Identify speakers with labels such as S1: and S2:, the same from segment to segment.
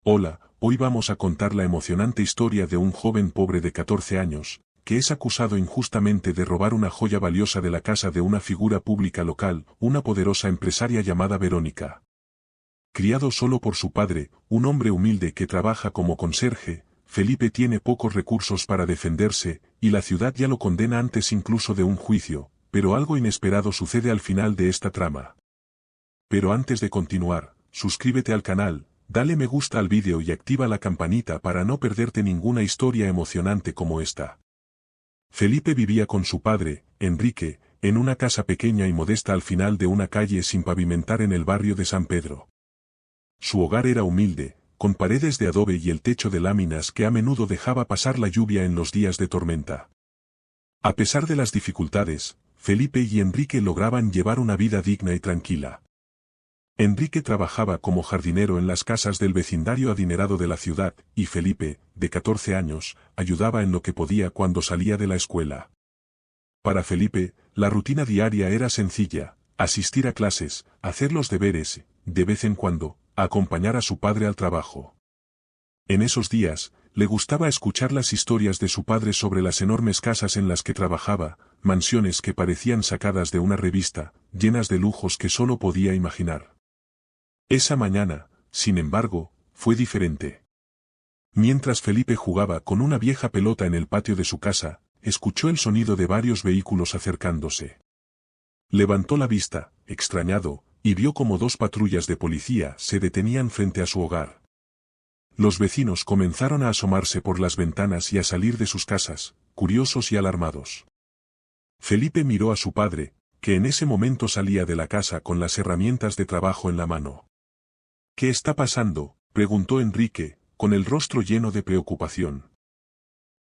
S1: Hola, hoy vamos a contar la emocionante historia de un joven pobre de 14 años, que es acusado injustamente de robar una joya valiosa de la casa de una figura pública local, una poderosa empresaria llamada Verónica. Criado solo por su padre, un hombre humilde que trabaja como conserje, Felipe tiene pocos recursos para defenderse, y la ciudad ya lo condena antes incluso de un juicio, pero algo inesperado sucede al final de esta trama. Pero antes de continuar, suscríbete al canal, dale me gusta al vídeo y activa la campanita para no perderte ninguna historia emocionante como esta. Felipe vivía con su padre, Enrique, en una casa pequeña y modesta al final de una calle sin pavimentar en el barrio de San Pedro. Su hogar era humilde, con paredes de adobe y el techo de láminas que a menudo dejaba pasar la lluvia en los días de tormenta. A pesar de las dificultades, Felipe y Enrique lograban llevar una vida digna y tranquila. Enrique trabajaba como jardinero en las casas del vecindario adinerado de la ciudad, y Felipe, de 14 años, ayudaba en lo que podía cuando salía de la escuela. Para Felipe, la rutina diaria era sencilla: asistir a clases, hacer los deberes, de vez en cuando, acompañar a su padre al trabajo. En esos días, le gustaba escuchar las historias de su padre sobre las enormes casas en las que trabajaba, mansiones que parecían sacadas de una revista, llenas de lujos que solo podía imaginar. Esa mañana, sin embargo, fue diferente. Mientras Felipe jugaba con una vieja pelota en el patio de su casa, escuchó el sonido de varios vehículos acercándose. Levantó la vista, extrañado, y vio como dos patrullas de policía se detenían frente a su hogar. Los vecinos comenzaron a asomarse por las ventanas y a salir de sus casas, curiosos y alarmados. Felipe miró a su padre, que en ese momento salía de la casa con las herramientas de trabajo en la mano. ¿Qué está pasando?, preguntó Enrique, con el rostro lleno de preocupación.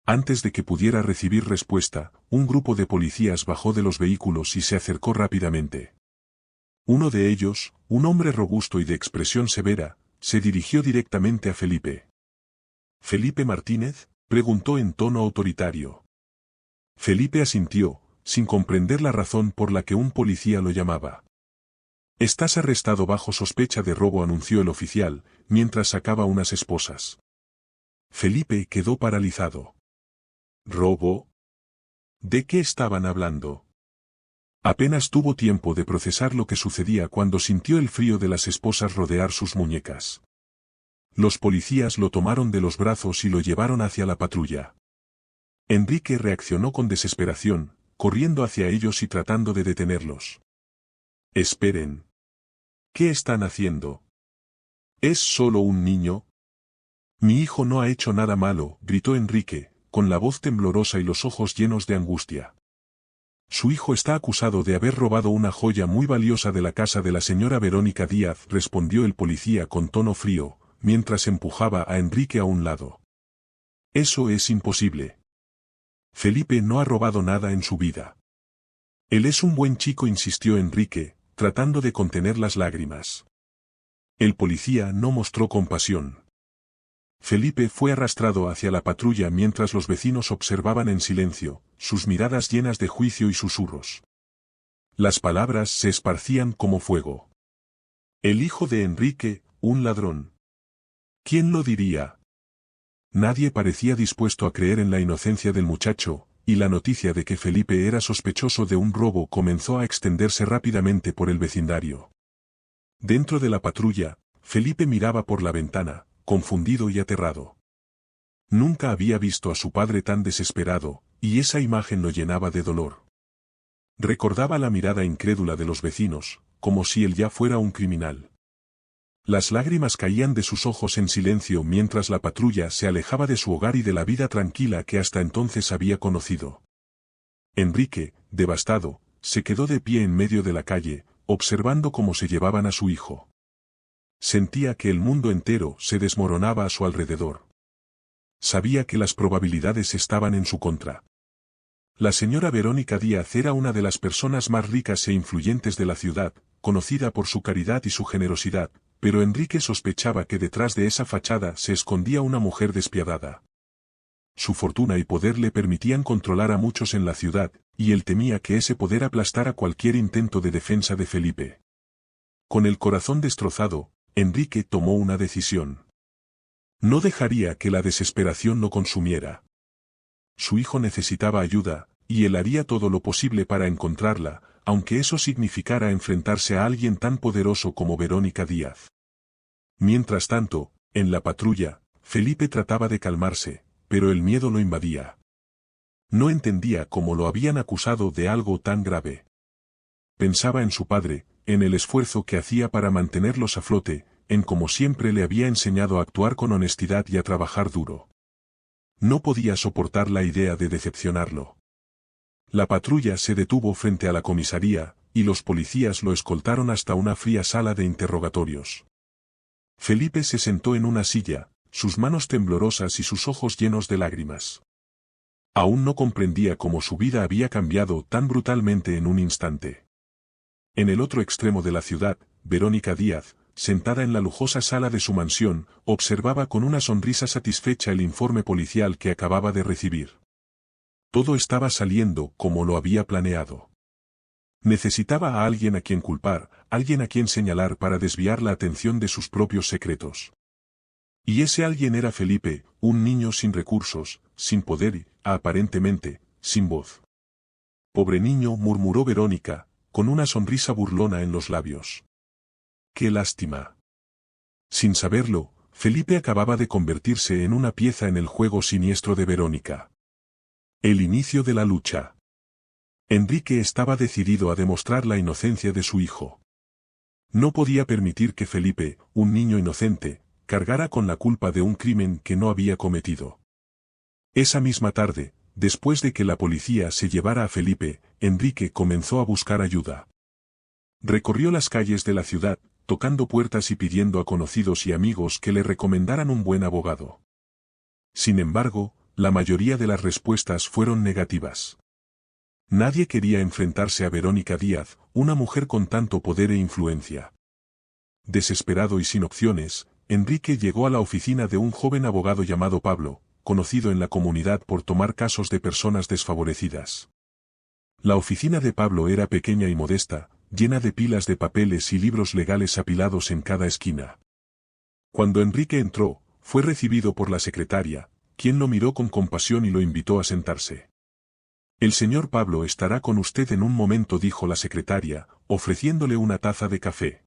S1: Antes de que pudiera recibir respuesta, un grupo de policías bajó de los vehículos y se acercó rápidamente. Uno de ellos, un hombre robusto y de expresión severa, se dirigió directamente a Felipe. ¿Felipe Martínez?, preguntó en tono autoritario. Felipe asintió, sin comprender la razón por la que un policía lo llamaba. «Estás arrestado bajo sospecha de robo», anunció el oficial, mientras sacaba unas esposas. Felipe quedó paralizado. ¿Robo? ¿De qué estaban hablando? Apenas tuvo tiempo de procesar lo que sucedía cuando sintió el frío de las esposas rodear sus muñecas. Los policías lo tomaron de los brazos y lo llevaron hacia la patrulla. Enrique reaccionó con desesperación, corriendo hacia ellos y tratando de detenerlos. «Esperen. ¿Qué están haciendo? ¿Es solo un niño?» «Mi hijo no ha hecho nada malo», gritó Enrique, con la voz temblorosa y los ojos llenos de angustia. «Su hijo está acusado de haber robado una joya muy valiosa de la casa de la señora Verónica Díaz», respondió el policía con tono frío, mientras empujaba a Enrique a un lado. «Eso es imposible. Felipe no ha robado nada en su vida. Él es un buen chico», insistió Enrique, tratando de contener las lágrimas. El policía no mostró compasión. Felipe fue arrastrado hacia la patrulla mientras los vecinos observaban en silencio, sus miradas llenas de juicio y susurros. Las palabras se esparcían como fuego. «El hijo de Enrique, un ladrón». ¿Quién lo diría? Nadie parecía dispuesto a creer en la inocencia del muchacho, y la noticia de que Felipe era sospechoso de un robo comenzó a extenderse rápidamente por el vecindario. Dentro de la patrulla, Felipe miraba por la ventana, confundido y aterrado. Nunca había visto a su padre tan desesperado, y esa imagen lo llenaba de dolor. Recordaba la mirada incrédula de los vecinos, como si él ya fuera un criminal. Las lágrimas caían de sus ojos en silencio mientras la patrulla se alejaba de su hogar y de la vida tranquila que hasta entonces había conocido. Enrique, devastado, se quedó de pie en medio de la calle, observando cómo se llevaban a su hijo. Sentía que el mundo entero se desmoronaba a su alrededor. Sabía que las probabilidades estaban en su contra. La señora Verónica Díaz era una de las personas más ricas e influyentes de la ciudad, conocida por su caridad y su generosidad, pero Enrique sospechaba que detrás de esa fachada se escondía una mujer despiadada. Su fortuna y poder le permitían controlar a muchos en la ciudad, y él temía que ese poder aplastara cualquier intento de defensa de Felipe. Con el corazón destrozado, Enrique tomó una decisión. No dejaría que la desesperación lo consumiera. Su hijo necesitaba ayuda, y él haría todo lo posible para encontrarla, aunque eso significara enfrentarse a alguien tan poderoso como Verónica Díaz. Mientras tanto, en la patrulla, Felipe trataba de calmarse, pero el miedo lo invadía. No entendía cómo lo habían acusado de algo tan grave. Pensaba en su padre, en el esfuerzo que hacía para mantenerlos a flote, en cómo siempre le había enseñado a actuar con honestidad y a trabajar duro. No podía soportar la idea de decepcionarlo. La patrulla se detuvo frente a la comisaría, y los policías lo escoltaron hasta una fría sala de interrogatorios. Felipe se sentó en una silla, sus manos temblorosas y sus ojos llenos de lágrimas. Aún no comprendía cómo su vida había cambiado tan brutalmente en un instante. En el otro extremo de la ciudad, Verónica Díaz, sentada en la lujosa sala de su mansión, observaba con una sonrisa satisfecha el informe policial que acababa de recibir. Todo estaba saliendo como lo había planeado. Necesitaba a alguien a quien culpar, alguien a quien señalar para desviar la atención de sus propios secretos. Y ese alguien era Felipe, un niño sin recursos, sin poder y, aparentemente, sin voz. Pobre niño, murmuró Verónica, con una sonrisa burlona en los labios. ¡Qué lástima! Sin saberlo, Felipe acababa de convertirse en una pieza en el juego siniestro de Verónica. El inicio de la lucha. Enrique estaba decidido a demostrar la inocencia de su hijo. No podía permitir que Felipe, un niño inocente, cargara con la culpa de un crimen que no había cometido. Esa misma tarde, después de que la policía se llevara a Felipe, Enrique comenzó a buscar ayuda. Recorrió las calles de la ciudad, tocando puertas y pidiendo a conocidos y amigos que le recomendaran un buen abogado. Sin embargo, la mayoría de las respuestas fueron negativas. Nadie quería enfrentarse a Verónica Díaz, una mujer con tanto poder e influencia. Desesperado y sin opciones, Enrique llegó a la oficina de un joven abogado llamado Pablo, conocido en la comunidad por tomar casos de personas desfavorecidas. La oficina de Pablo era pequeña y modesta, llena de pilas de papeles y libros legales apilados en cada esquina. Cuando Enrique entró, fue recibido por la secretaria, quien lo miró con compasión y lo invitó a sentarse. El señor Pablo estará con usted en un momento, dijo la secretaria, ofreciéndole una taza de café.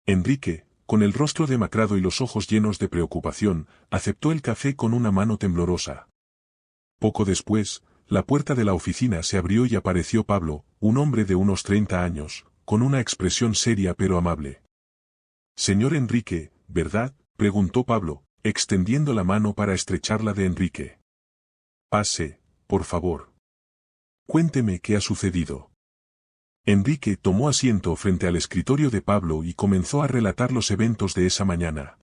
S1: Enrique, con el rostro demacrado y los ojos llenos de preocupación, aceptó el café con una mano temblorosa. Poco después, la puerta de la oficina se abrió y apareció Pablo, un hombre de unos 30 años, con una expresión seria pero amable. Señor Enrique, ¿verdad?, preguntó Pablo, extendiendo la mano para estrecharla de Enrique. Pase, por favor. Cuénteme qué ha sucedido. Enrique tomó asiento frente al escritorio de Pablo y comenzó a relatar los eventos de esa mañana.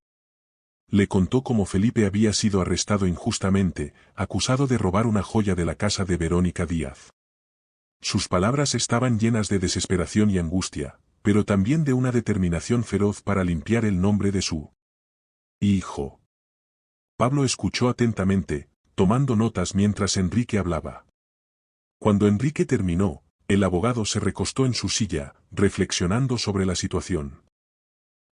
S1: Le contó cómo Felipe había sido arrestado injustamente, acusado de robar una joya de la casa de Verónica Díaz. Sus palabras estaban llenas de desesperación y angustia, pero también de una determinación feroz para limpiar el nombre de su hijo. Pablo escuchó atentamente, tomando notas mientras Enrique hablaba. Cuando Enrique terminó, el abogado se recostó en su silla, reflexionando sobre la situación.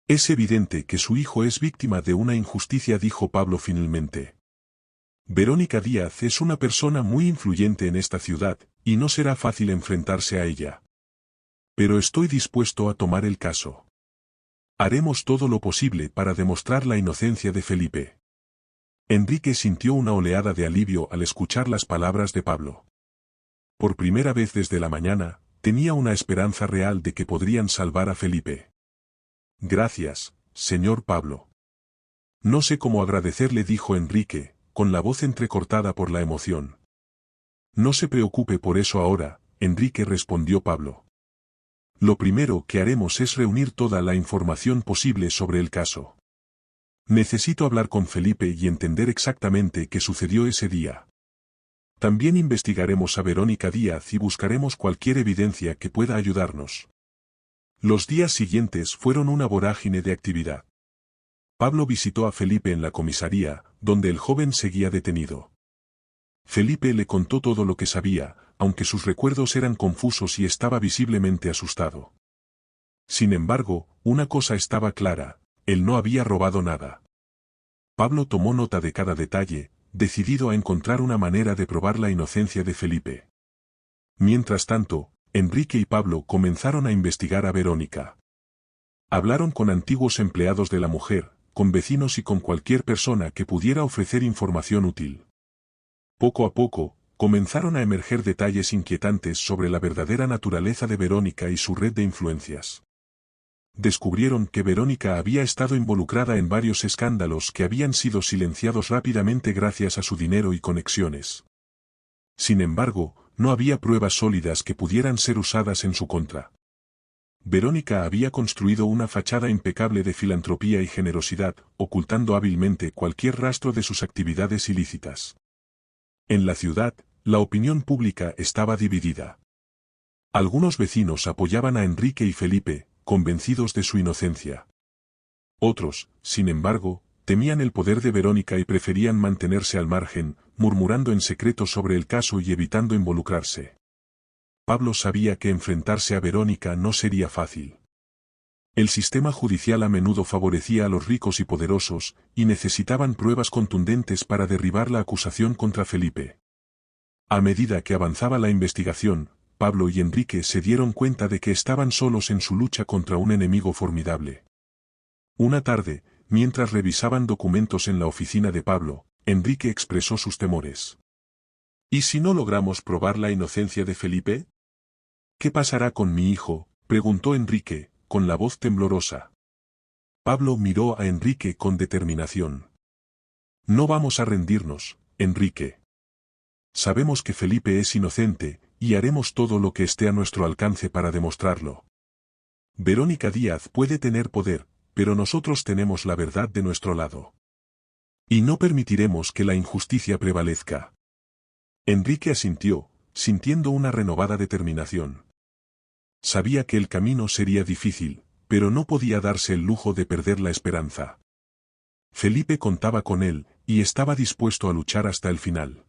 S1: Es evidente que su hijo es víctima de una injusticia, dijo Pablo finalmente. Verónica Díaz es una persona muy influyente en esta ciudad, y no será fácil enfrentarse a ella. Pero estoy dispuesto a tomar el caso. Haremos todo lo posible para demostrar la inocencia de Felipe. Enrique sintió una oleada de alivio al escuchar las palabras de Pablo. Por primera vez desde la mañana, tenía una esperanza real de que podrían salvar a Felipe. Gracias, señor Pablo. No sé cómo agradecerle, dijo Enrique, con la voz entrecortada por la emoción. No se preocupe por eso ahora, Enrique, respondió Pablo. Lo primero que haremos es reunir toda la información posible sobre el caso. Necesito hablar con Felipe y entender exactamente qué sucedió ese día. También investigaremos a Verónica Díaz y buscaremos cualquier evidencia que pueda ayudarnos. Los días siguientes fueron una vorágine de actividad. Pablo visitó a Felipe en la comisaría, donde el joven seguía detenido. Felipe le contó todo lo que sabía, aunque sus recuerdos eran confusos y estaba visiblemente asustado. Sin embargo, una cosa estaba clara: él no había robado nada. Pablo tomó nota de cada detalle, decidido a encontrar una manera de probar la inocencia de Felipe. Mientras tanto, Enrique y Pablo comenzaron a investigar a Verónica. Hablaron con antiguos empleados de la mujer, con vecinos y con cualquier persona que pudiera ofrecer información útil. Poco a poco, comenzaron a emerger detalles inquietantes sobre la verdadera naturaleza de Verónica y su red de influencias. Descubrieron que Verónica había estado involucrada en varios escándalos que habían sido silenciados rápidamente gracias a su dinero y conexiones. Sin embargo, no había pruebas sólidas que pudieran ser usadas en su contra. Verónica había construido una fachada impecable de filantropía y generosidad, ocultando hábilmente cualquier rastro de sus actividades ilícitas. En la ciudad, la opinión pública estaba dividida. Algunos vecinos apoyaban a Enrique y Felipe, convencidos de su inocencia. Otros, sin embargo, temían el poder de Verónica y preferían mantenerse al margen, murmurando en secreto sobre el caso y evitando involucrarse. Pablo sabía que enfrentarse a Verónica no sería fácil. El sistema judicial a menudo favorecía a los ricos y poderosos, y necesitaban pruebas contundentes para derribar la acusación contra Felipe. A medida que avanzaba la investigación, Pablo y Enrique se dieron cuenta de que estaban solos en su lucha contra un enemigo formidable. Una tarde, mientras revisaban documentos en la oficina de Pablo, Enrique expresó sus temores. ¿Y si no logramos probar la inocencia de Felipe? ¿Qué pasará con mi hijo?, preguntó Enrique, con la voz temblorosa. Pablo miró a Enrique con determinación. No vamos a rendirnos, Enrique. Sabemos que Felipe es inocente, y haremos todo lo que esté a nuestro alcance para demostrarlo. Verónica Díaz puede tener poder, pero nosotros tenemos la verdad de nuestro lado. Y no permitiremos que la injusticia prevalezca. Enrique asintió, sintiendo una renovada determinación. Sabía que el camino sería difícil, pero no podía darse el lujo de perder la esperanza. Felipe contaba con él, y estaba dispuesto a luchar hasta el final.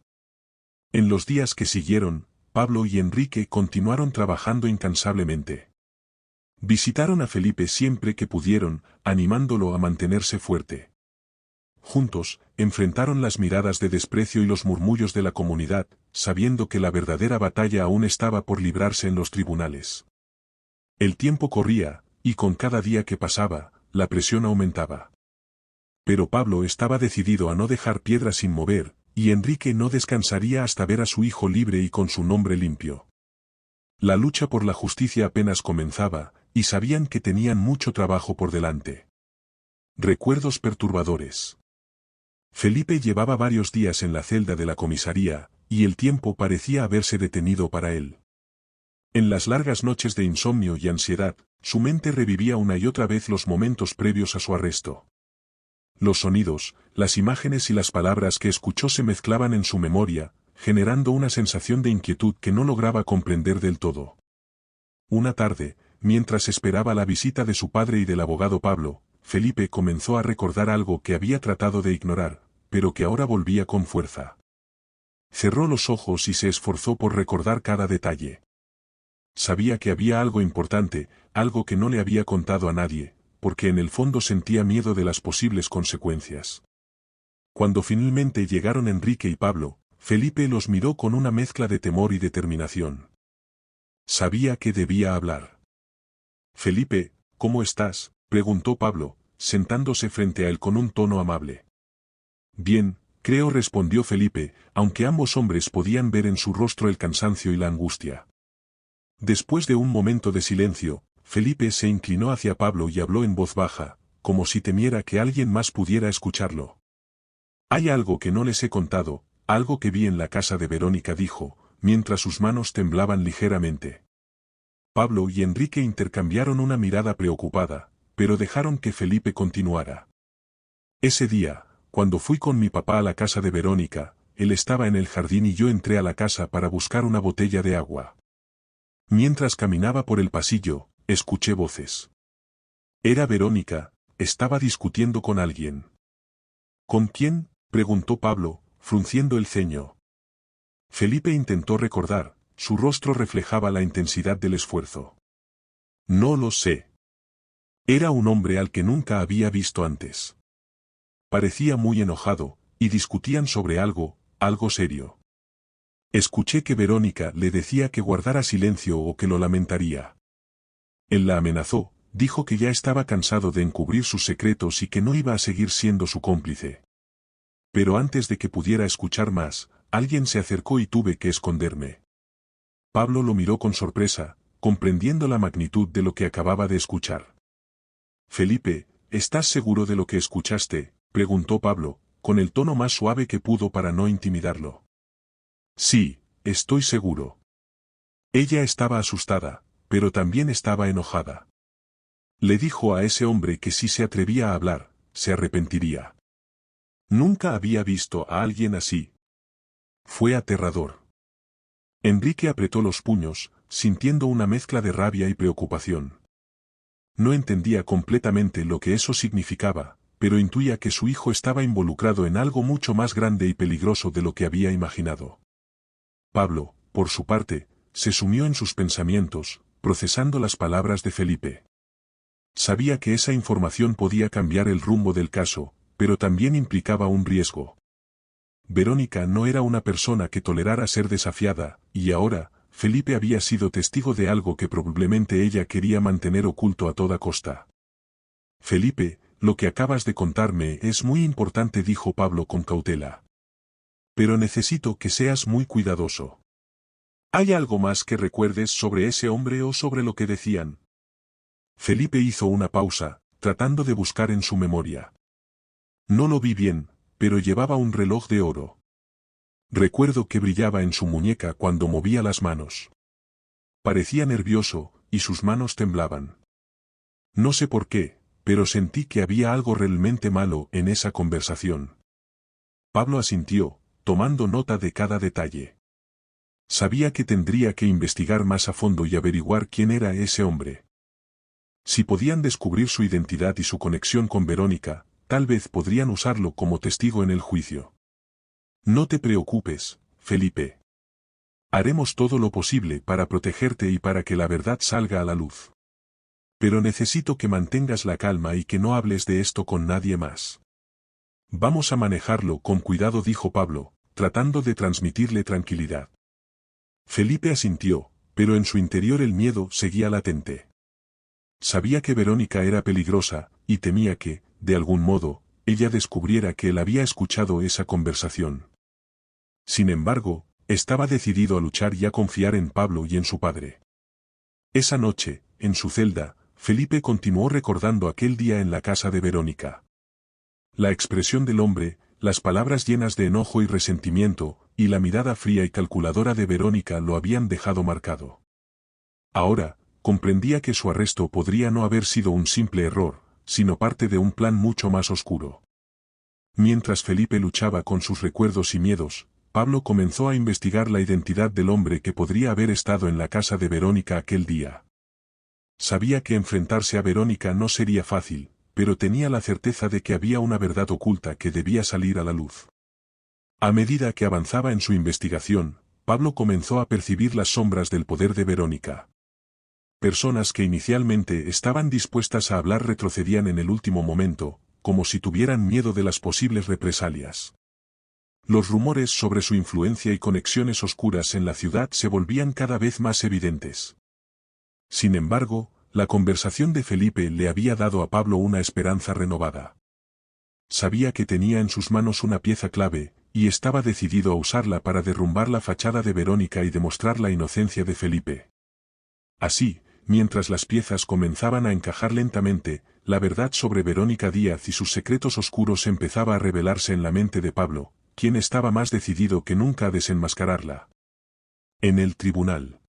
S1: En los días que siguieron, Pablo y Enrique continuaron trabajando incansablemente. Visitaron a Felipe siempre que pudieron, animándolo a mantenerse fuerte. Juntos, enfrentaron las miradas de desprecio y los murmullos de la comunidad, sabiendo que la verdadera batalla aún estaba por librarse en los tribunales. El tiempo corría, y con cada día que pasaba, la presión aumentaba. Pero Pablo estaba decidido a no dejar piedra sin mover, y Enrique no descansaría hasta ver a su hijo libre y con su nombre limpio. La lucha por la justicia apenas comenzaba, y sabían que tenían mucho trabajo por delante. Recuerdos perturbadores. Felipe llevaba varios días en la celda de la comisaría, y el tiempo parecía haberse detenido para él. En las largas noches de insomnio y ansiedad, su mente revivía una y otra vez los momentos previos a su arresto. Los sonidos, las imágenes y las palabras que escuchó se mezclaban en su memoria, generando una sensación de inquietud que no lograba comprender del todo. Una tarde, mientras esperaba la visita de su padre y del abogado Pablo, Felipe comenzó a recordar algo que había tratado de ignorar, pero que ahora volvía con fuerza. Cerró los ojos y se esforzó por recordar cada detalle. Sabía que había algo importante, algo que no le había contado a nadie, porque en el fondo sentía miedo de las posibles consecuencias. Cuando finalmente llegaron Enrique y Pablo, Felipe los miró con una mezcla de temor y determinación. Sabía que debía hablar. Felipe, ¿cómo estás?, preguntó Pablo, sentándose frente a él con un tono amable. Bien, creo, respondió Felipe, aunque ambos hombres podían ver en su rostro el cansancio y la angustia. Después de un momento de silencio, Felipe se inclinó hacia Pablo y habló en voz baja, como si temiera que alguien más pudiera escucharlo. Hay algo que no les he contado, algo que vi en la casa de Verónica, dijo, mientras sus manos temblaban ligeramente. Pablo y Enrique intercambiaron una mirada preocupada, pero dejaron que Felipe continuara. Ese día, cuando fui con mi papá a la casa de Verónica, él estaba en el jardín y yo entré a la casa para buscar una botella de agua. Mientras caminaba por el pasillo, escuché voces. Era Verónica, estaba discutiendo con alguien. ¿Con quién?, preguntó Pablo, frunciendo el ceño. Felipe intentó recordar, su rostro reflejaba la intensidad del esfuerzo. No lo sé. Era un hombre al que nunca había visto antes. Parecía muy enojado, y discutían sobre algo serio. Escuché que Verónica le decía que guardara silencio o que lo lamentaría. Él la amenazó, dijo que ya estaba cansado de encubrir sus secretos y que no iba a seguir siendo su cómplice. Pero antes de que pudiera escuchar más, alguien se acercó y tuve que esconderme. Pablo lo miró con sorpresa, comprendiendo la magnitud de lo que acababa de escuchar. Felipe, ¿estás seguro de lo que escuchaste?, preguntó Pablo, con el tono más suave que pudo para no intimidarlo. Sí, estoy seguro. Ella estaba asustada, pero también estaba enojada. Le dijo a ese hombre que si se atrevía a hablar, se arrepentiría. Nunca había visto a alguien así. Fue aterrador. Enrique apretó los puños, sintiendo una mezcla de rabia y preocupación. No entendía completamente lo que eso significaba, pero intuía que su hijo estaba involucrado en algo mucho más grande y peligroso de lo que había imaginado. Pablo, por su parte, se sumió en sus pensamientos, procesando las palabras de Felipe. Sabía que esa información podía cambiar el rumbo del caso, pero también implicaba un riesgo. Verónica no era una persona que tolerara ser desafiada, y ahora, Felipe había sido testigo de algo que probablemente ella quería mantener oculto a toda costa. Felipe, lo que acabas de contarme es muy importante, dijo Pablo con cautela. Pero necesito que seas muy cuidadoso. ¿Hay algo más que recuerdes sobre ese hombre o sobre lo que decían? Felipe hizo una pausa, tratando de buscar en su memoria. No lo vi bien, pero llevaba un reloj de oro. Recuerdo que brillaba en su muñeca cuando movía las manos. Parecía nervioso, y sus manos temblaban. No sé por qué, pero sentí que había algo realmente malo en esa conversación. Pablo asintió, tomando nota de cada detalle. Sabía que tendría que investigar más a fondo y averiguar quién era ese hombre. Si podían descubrir su identidad y su conexión con Verónica, tal vez podrían usarlo como testigo en el juicio. No te preocupes, Felipe. Haremos todo lo posible para protegerte y para que la verdad salga a la luz. Pero necesito que mantengas la calma y que no hables de esto con nadie más. Vamos a manejarlo con cuidado, dijo Pablo, tratando de transmitirle tranquilidad. Felipe asintió, pero en su interior el miedo seguía latente. Sabía que Verónica era peligrosa, y temía que, de algún modo, ella descubriera que él había escuchado esa conversación. Sin embargo, estaba decidido a luchar y a confiar en Pablo y en su padre. Esa noche, en su celda, Felipe continuó recordando aquel día en la casa de Verónica. La expresión del hombre, las palabras llenas de enojo y resentimiento, y la mirada fría y calculadora de Verónica lo habían dejado marcado. Ahora, comprendía que su arresto podría no haber sido un simple error, sino parte de un plan mucho más oscuro. Mientras Felipe luchaba con sus recuerdos y miedos, Pablo comenzó a investigar la identidad del hombre que podría haber estado en la casa de Verónica aquel día. Sabía que enfrentarse a Verónica no sería fácil, pero tenía la certeza de que había una verdad oculta que debía salir a la luz. A medida que avanzaba en su investigación, Pablo comenzó a percibir las sombras del poder de Verónica. Personas que inicialmente estaban dispuestas a hablar retrocedían en el último momento, como si tuvieran miedo de las posibles represalias. Los rumores sobre su influencia y conexiones oscuras en la ciudad se volvían cada vez más evidentes. Sin embargo, la conversación de Felipe le había dado a Pablo una esperanza renovada. Sabía que tenía en sus manos una pieza clave, y estaba decidido a usarla para derrumbar la fachada de Verónica y demostrar la inocencia de Felipe. Así, mientras las piezas comenzaban a encajar lentamente, la verdad sobre Verónica Díaz y sus secretos oscuros empezaba a revelarse en la mente de Pablo, quien estaba más decidido que nunca a desenmascararla. En el tribunal.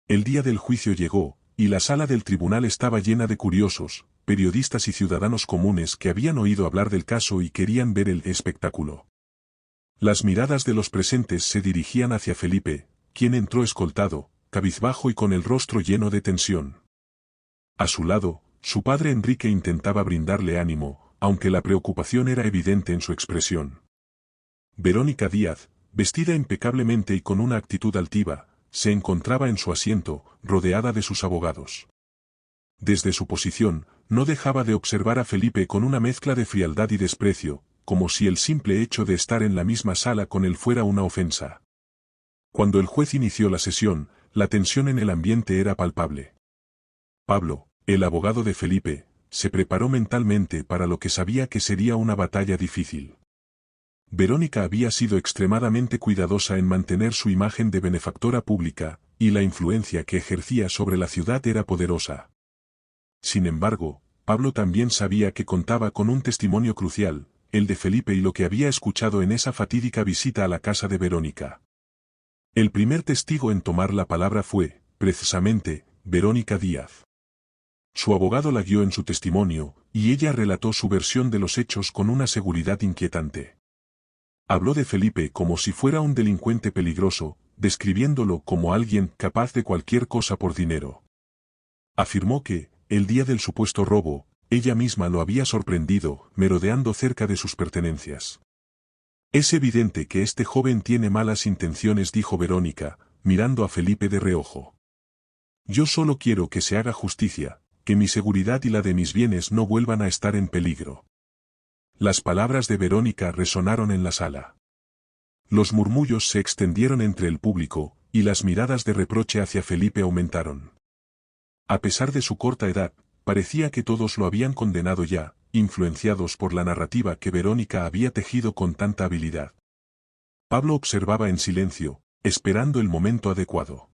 S1: El día del juicio llegó, y la sala del tribunal estaba llena de curiosos, periodistas y ciudadanos comunes que habían oído hablar del caso y querían ver el espectáculo. Las miradas de los presentes se dirigían hacia Felipe, quien entró escoltado, cabizbajo y con el rostro lleno de tensión. A su lado, su padre Enrique intentaba brindarle ánimo, aunque la preocupación era evidente en su expresión. Verónica Díaz, vestida impecablemente y con una actitud altiva, se encontraba en su asiento, rodeada de sus abogados. Desde su posición, no dejaba de observar a Felipe con una mezcla de frialdad y desprecio, como si el simple hecho de estar en la misma sala con él fuera una ofensa. Cuando el juez inició la sesión, la tensión en el ambiente era palpable. Pablo, el abogado de Felipe, se preparó mentalmente para lo que sabía que sería una batalla difícil. Verónica había sido extremadamente cuidadosa en mantener su imagen de benefactora pública, y la influencia que ejercía sobre la ciudad era poderosa. Sin embargo, Pablo también sabía que contaba con un testimonio crucial, el de Felipe y lo que había escuchado en esa fatídica visita a la casa de Verónica. El primer testigo en tomar la palabra fue, precisamente, Verónica Díaz. Su abogado la guió en su testimonio, y ella relató su versión de los hechos con una seguridad inquietante. Habló de Felipe como si fuera un delincuente peligroso, describiéndolo como alguien capaz de cualquier cosa por dinero. Afirmó que, el día del supuesto robo, ella misma lo había sorprendido, merodeando cerca de sus pertenencias. Es evidente que este joven tiene malas intenciones, dijo Verónica, mirando a Felipe de reojo. Yo solo quiero que se haga justicia, que mi seguridad y la de mis bienes no vuelvan a estar en peligro. Las palabras de Verónica resonaron en la sala. Los murmullos se extendieron entre el público, y las miradas de reproche hacia Felipe aumentaron. A pesar de su corta edad, parecía que todos lo habían condenado ya, influenciados por la narrativa que Verónica había tejido con tanta habilidad. Pablo observaba en silencio, esperando el momento adecuado.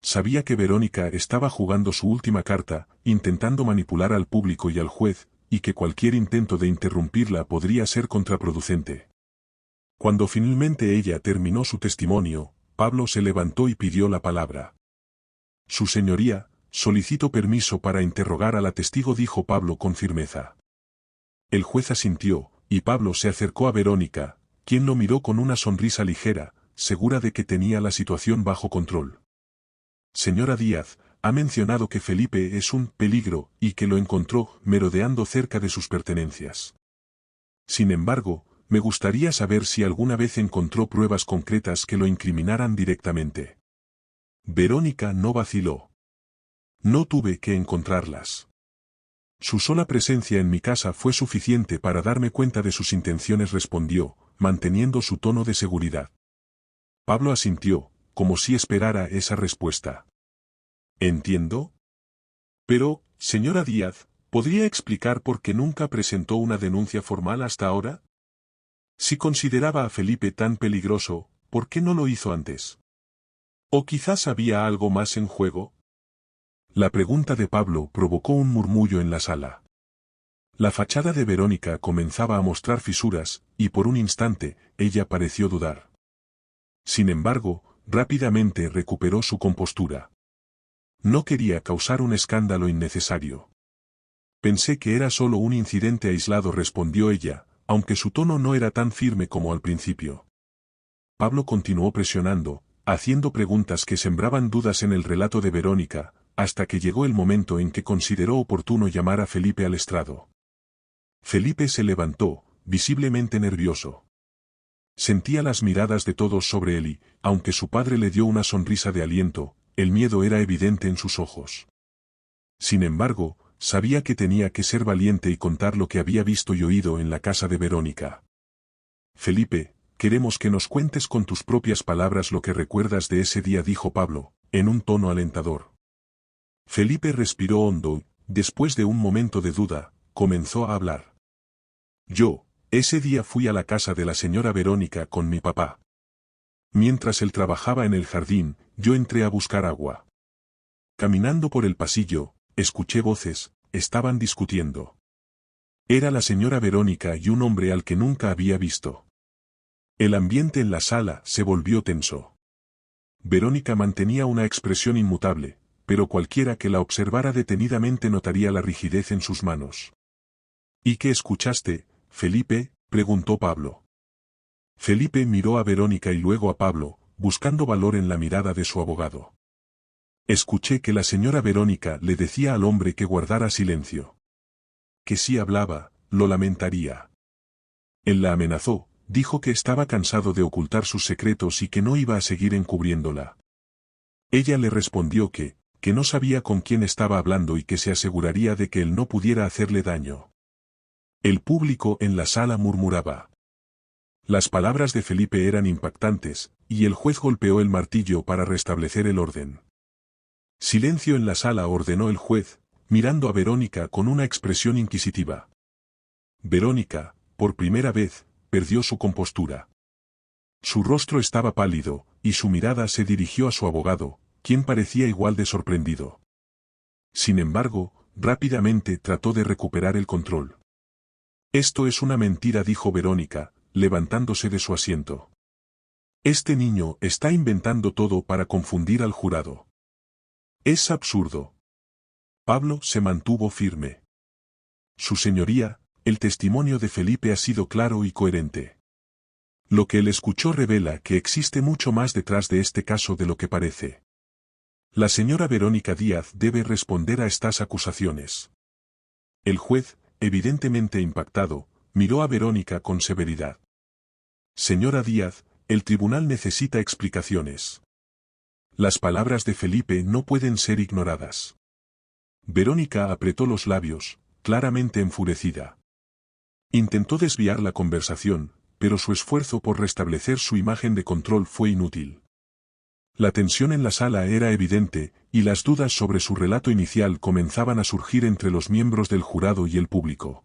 S1: Sabía que Verónica estaba jugando su última carta, intentando manipular al público y al juez, y que cualquier intento de interrumpirla podría ser contraproducente. Cuando finalmente ella terminó su testimonio, Pablo se levantó y pidió la palabra. Su señoría, solicito permiso para interrogar a la testigo, dijo Pablo con firmeza. El juez asintió, y Pablo se acercó a Verónica, quien lo miró con una sonrisa ligera, segura de que tenía la situación bajo control. Señora Díaz, ha mencionado que Felipe es un peligro y que lo encontró merodeando cerca de sus pertenencias. Sin embargo, me gustaría saber si alguna vez encontró pruebas concretas que lo incriminaran directamente. Verónica no vaciló. No tuve que encontrarlas. Su sola presencia en mi casa fue suficiente para darme cuenta de sus intenciones, respondió, manteniendo su tono de seguridad. Pablo asintió, como si esperara esa respuesta. ¿Entiendo? Pero, señora Díaz, ¿podría explicar por qué nunca presentó una denuncia formal hasta ahora? Si consideraba a Felipe tan peligroso, ¿por qué no lo hizo antes? ¿O quizás había algo más en juego? La pregunta de Pablo provocó un murmullo en la sala. La fachada de Verónica comenzaba a mostrar fisuras, y por un instante, ella pareció dudar. Sin embargo, rápidamente recuperó su compostura. No quería causar un escándalo innecesario. Pensé que era solo un incidente aislado, respondió ella, aunque su tono no era tan firme como al principio. Pablo continuó presionando, haciendo preguntas que sembraban dudas en el relato de Verónica, hasta que llegó el momento en que consideró oportuno llamar a Felipe al estrado. Felipe se levantó, visiblemente nervioso. Sentía las miradas de todos sobre él y, aunque su padre le dio una sonrisa de aliento, el miedo era evidente en sus ojos. Sin embargo, sabía que tenía que ser valiente y contar lo que había visto y oído en la casa de Verónica. Felipe, queremos que nos cuentes con tus propias palabras lo que recuerdas de ese día, dijo Pablo, en un tono alentador. Felipe respiró hondo y, después de un momento de duda, comenzó a hablar. Ese día fui a la casa de la señora Verónica con mi papá. Mientras él trabajaba en el jardín, yo entré a buscar agua. Caminando por el pasillo, escuché voces, estaban discutiendo. Era la señora Verónica y un hombre al que nunca había visto. El ambiente en la sala se volvió tenso. Verónica mantenía una expresión inmutable, pero cualquiera que la observara detenidamente notaría la rigidez en sus manos. ¿Y qué escuchaste, Felipe?, preguntó Pablo. Felipe miró a Verónica y luego a Pablo, buscando valor en la mirada de su abogado. Escuché que la señora Verónica le decía al hombre que guardara silencio. Que si hablaba, lo lamentaría. Él la amenazó, dijo que estaba cansado de ocultar sus secretos y que no iba a seguir encubriéndola. Ella le respondió que que no sabía con quién estaba hablando y que se aseguraría de que él no pudiera hacerle daño. El público en la sala murmuraba. Las palabras de Felipe eran impactantes, y el juez golpeó el martillo para restablecer el orden. Silencio en la sala, ordenó el juez, mirando a Verónica con una expresión inquisitiva. Verónica, por primera vez, perdió su compostura. Su rostro estaba pálido, y su mirada se dirigió a su abogado, quien parecía igual de sorprendido. Sin embargo, rápidamente trató de recuperar el control. Esto es una mentira, dijo Verónica, levantándose de su asiento. Este niño está inventando todo para confundir al jurado. Es absurdo. Pablo se mantuvo firme. Su señoría, el testimonio de Felipe ha sido claro y coherente. Lo que él escuchó revela que existe mucho más detrás de este caso de lo que parece. La señora Verónica Díaz debe responder a estas acusaciones. El juez, evidentemente impactado, miró a Verónica con severidad. Señora Díaz, el tribunal necesita explicaciones. Las palabras de Felipe no pueden ser ignoradas. Verónica apretó los labios, claramente enfurecida. Intentó desviar la conversación, pero su esfuerzo por restablecer su imagen de control fue inútil. La tensión en la sala era evidente, y las dudas sobre su relato inicial comenzaban a surgir entre los miembros del jurado y el público.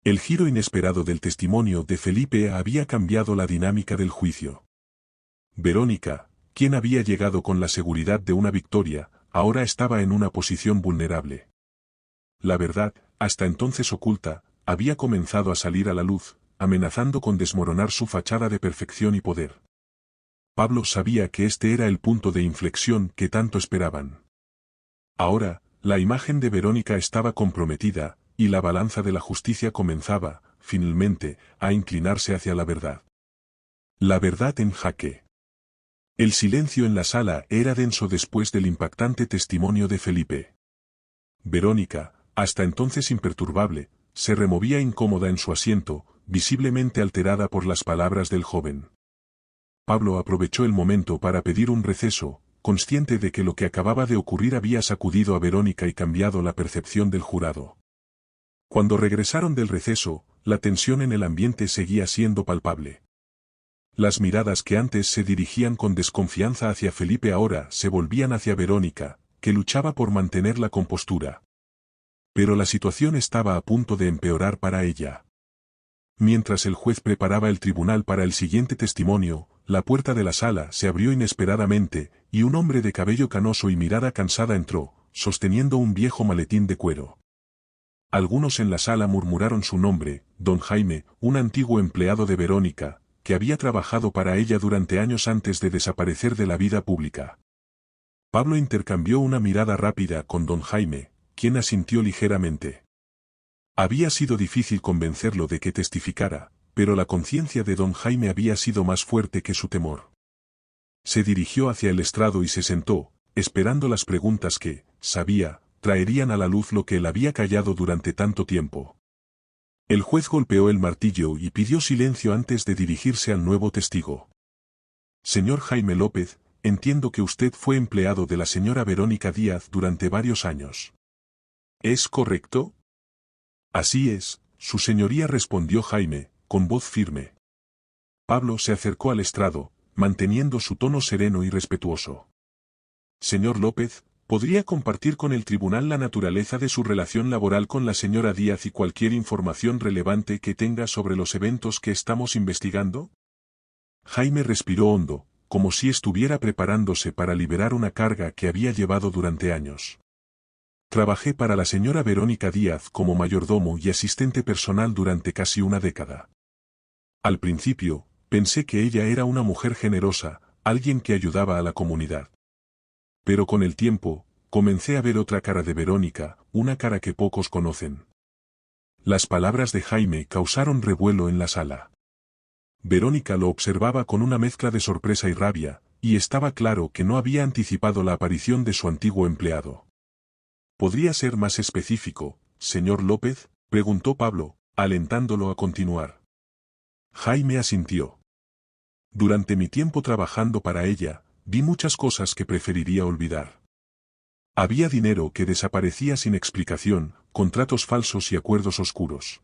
S1: El giro inesperado del testimonio de Felipe había cambiado la dinámica del juicio. Verónica, quien había llegado con la seguridad de una victoria, ahora estaba en una posición vulnerable. La verdad, hasta entonces oculta, había comenzado a salir a la luz, amenazando con desmoronar su fachada de perfección y poder. Pablo sabía que este era el punto de inflexión que tanto esperaban. Ahora, la imagen de Verónica estaba comprometida, y la balanza de la justicia comenzaba, finalmente, a inclinarse hacia la verdad. La verdad en jaque. El silencio en la sala era denso después del impactante testimonio de Felipe. Verónica, hasta entonces imperturbable, se removía incómoda en su asiento, visiblemente alterada por las palabras del joven. Pablo aprovechó el momento para pedir un receso, consciente de que lo que acababa de ocurrir había sacudido a Verónica y cambiado la percepción del jurado. Cuando regresaron del receso, la tensión en el ambiente seguía siendo palpable. Las miradas que antes se dirigían con desconfianza hacia Felipe ahora se volvían hacia Verónica, que luchaba por mantener la compostura. Pero la situación estaba a punto de empeorar para ella. Mientras el juez preparaba el tribunal para el siguiente testimonio, la puerta de la sala se abrió inesperadamente, y un hombre de cabello canoso y mirada cansada entró, sosteniendo un viejo maletín de cuero. Algunos en la sala murmuraron su nombre, don Jaime, un antiguo empleado de Verónica, que había trabajado para ella durante años antes de desaparecer de la vida pública. Pablo intercambió una mirada rápida con don Jaime, quien asintió ligeramente. Había sido difícil convencerlo de que testificara, pero la conciencia de don Jaime había sido más fuerte que su temor. Se dirigió hacia el estrado y se sentó, esperando las preguntas que, sabía, traerían a la luz lo que él había callado durante tanto tiempo. El juez golpeó el martillo y pidió silencio antes de dirigirse al nuevo testigo. Señor Jaime López, entiendo que usted fue empleado de la señora Verónica Díaz durante varios años. ¿Es correcto? Así es, su señoría, respondió Jaime, con voz firme. Pablo se acercó al estrado, manteniendo su tono sereno y respetuoso. Señor López, ¿podría compartir con el tribunal la naturaleza de su relación laboral con la señora Díaz y cualquier información relevante que tenga sobre los eventos que estamos investigando? Jaime respiró hondo, como si estuviera preparándose para liberar una carga que había llevado durante años. Trabajé para la señora Verónica Díaz como mayordomo y asistente personal durante casi una década. Al principio, pensé que ella era una mujer generosa, alguien que ayudaba a la comunidad. Pero con el tiempo, comencé a ver otra cara de Verónica, una cara que pocos conocen. Las palabras de Jaime causaron revuelo en la sala. Verónica lo observaba con una mezcla de sorpresa y rabia, y estaba claro que no había anticipado la aparición de su antiguo empleado. ¿Podría ser más específico, señor López?, preguntó Pablo, alentándolo a continuar. Jaime asintió. Durante mi tiempo trabajando para ella, vi muchas cosas que preferiría olvidar. Había dinero que desaparecía sin explicación, contratos falsos y acuerdos oscuros.